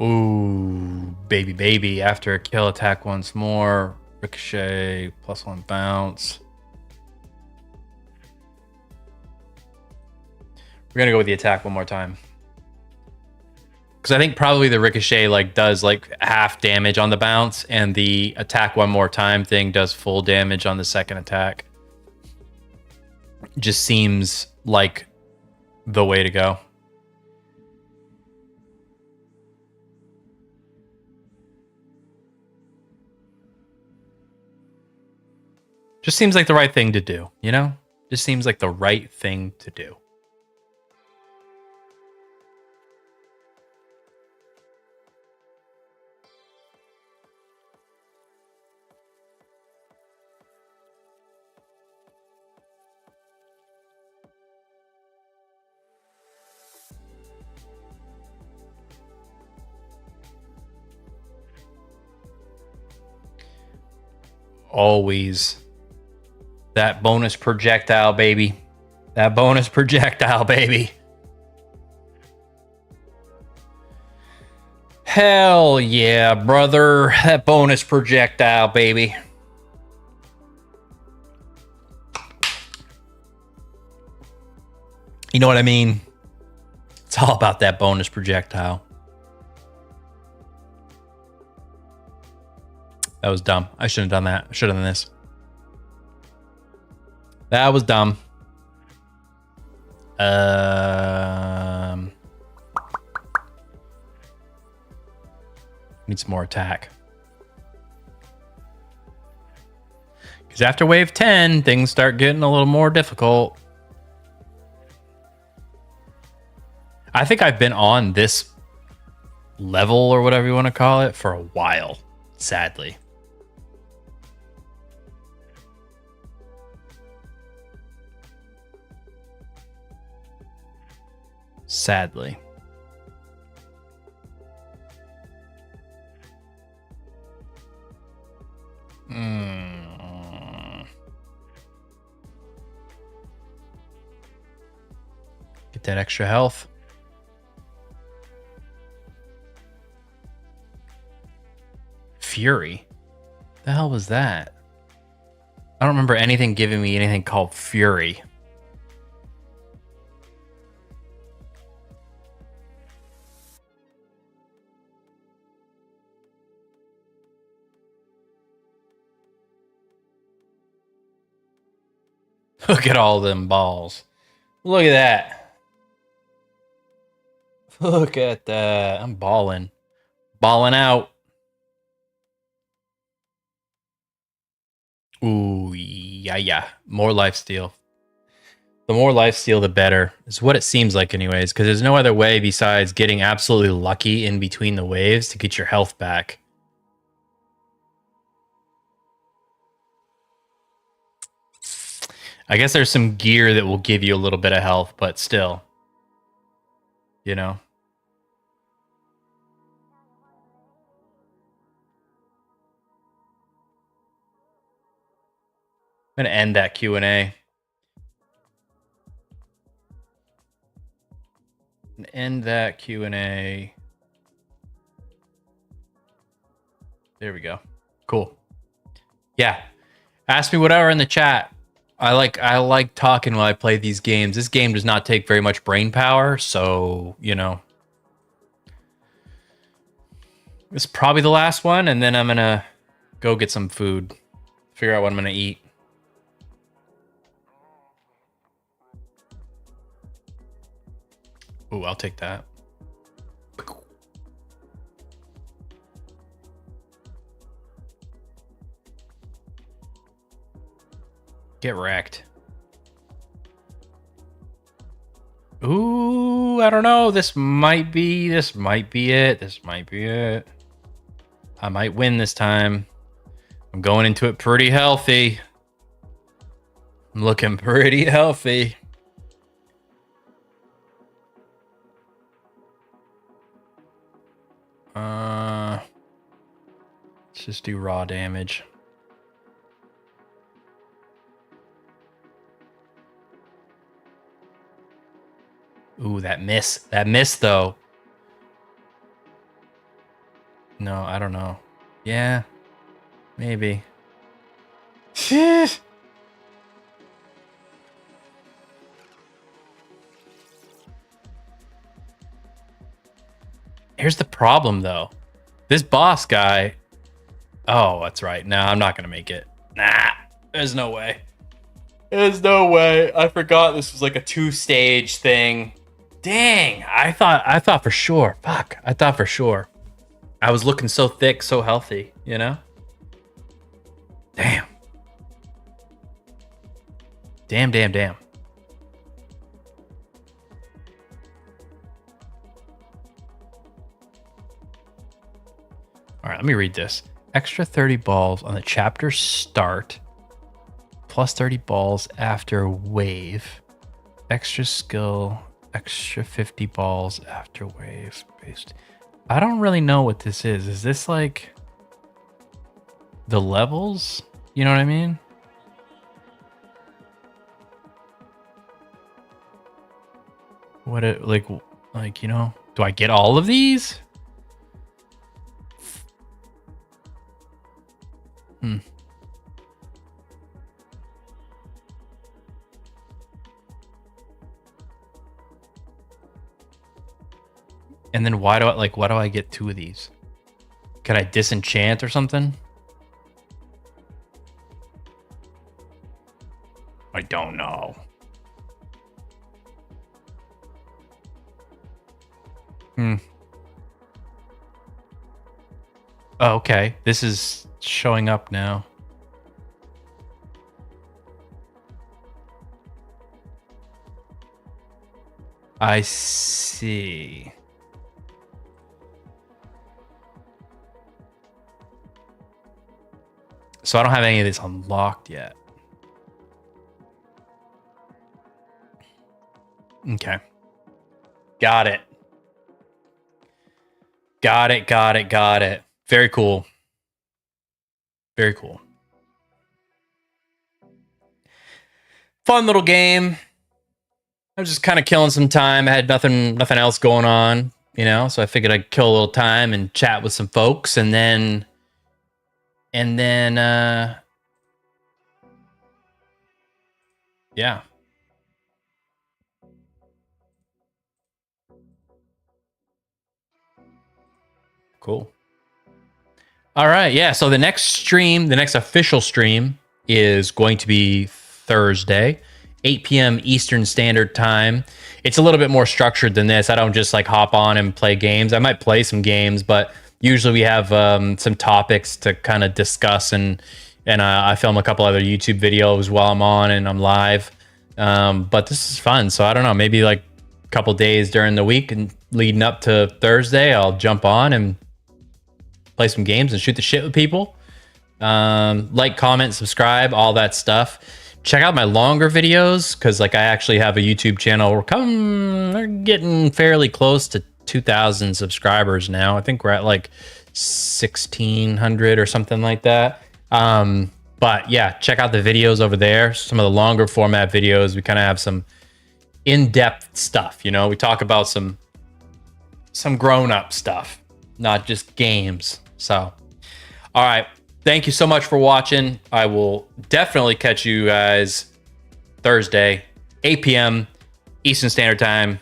Ooh, baby, baby. After a kill, attack once more. Ricochet, +1 bounce. We're gonna go with the attack one more time. Because I think probably the ricochet like does like half damage on the bounce, and the attack one more time thing does full damage on the second attack. Just seems like the way to go. Just seems like the right thing to do, you know? Just seems like the right thing to do. Always. That bonus projectile, baby. That bonus projectile, baby. Hell yeah, brother. That bonus projectile, baby. You know what I mean? It's all about that bonus projectile. That was dumb. I shouldn't have done that. I should have done this. That was dumb. Need some more attack. Because after wave 10, things start getting a little more difficult. I think I've been on this level or whatever you want to call it for a while, sadly. Sadly. Get that extra health. Fury? The hell was that? I don't remember anything giving me anything called Fury. Look at all them balls. Look at that. Look at that. I'm balling. Balling out. Ooh, yeah. More lifesteal. The more lifesteal, the better. Is what it seems like anyways, because there's no other way besides getting absolutely lucky in between the waves to get your health back. I guess there's some gear that will give you a little bit of health, but still, you know. I'm gonna end that Q&A. End that Q&A. There we go. Cool. Yeah. Ask me whatever in the chat. I like talking while I play these games. This game does not take very much brain power, so, you know. This is probably the last one, and then I'm gonna go get some food. Figure out what I'm gonna eat. Ooh, I'll take that. Get wrecked. Ooh, I don't know. This might be it. This might be it. I might win this time. I'm going into it pretty healthy. I'm looking pretty healthy. Let's just do raw damage. Ooh, that miss. That miss, though. No, I don't know. Yeah, maybe. Here's the problem, though. This boss guy... Oh, that's right. No, I'm not going to make it. Nah, there's no way. There's no way. I forgot this was like a 2-stage thing. Dang, I thought for sure. Fuck, I thought for sure. I was looking so thick, so healthy, you know? Damn. Damn. All right, let me read this. Extra 30 balls on the chapter start. Plus 30 balls after wave. Extra skill. Extra 50 balls after wave. Based. I don't really know what this is. Is this like the levels? You know what I mean? What it like, you know, do I get all of these? And then why do I get 2 of these? Can I disenchant or something? I don't know. Oh, okay. This is showing up now. I see. So I don't have any of this unlocked yet. Okay. Got it. Very cool. Very cool. Fun little game. I was just kind of killing some time. I had nothing else going on, you know, so I figured I'd kill a little time and chat with some folks, and then yeah. Cool. All right, yeah, so the next official stream is going to be Thursday, 8 p.m. Eastern Standard Time. It's a little bit more structured than this. I don't just like hop on and play games. I might play some games, but usually we have some topics to kind of discuss, and I film a couple other YouTube videos while I'm on and I'm live. But this is fun, so I don't know, maybe like a couple days during the week and leading up to Thursday, I'll jump on and play some games and shoot the shit with people. Like, comment, subscribe, all that stuff. Check out my longer videos, because like I actually have a YouTube channel. We're getting fairly close to 2,000 subscribers now. I think we're at like 1,600 or something like that. But yeah, check out the videos over there. Some of the longer format videos, we kind of have some in-depth stuff. You know, we talk about some grown-up stuff, not just games. So, all right. Thank you so much for watching. I will definitely catch you guys Thursday, 8 p.m. Eastern Standard Time.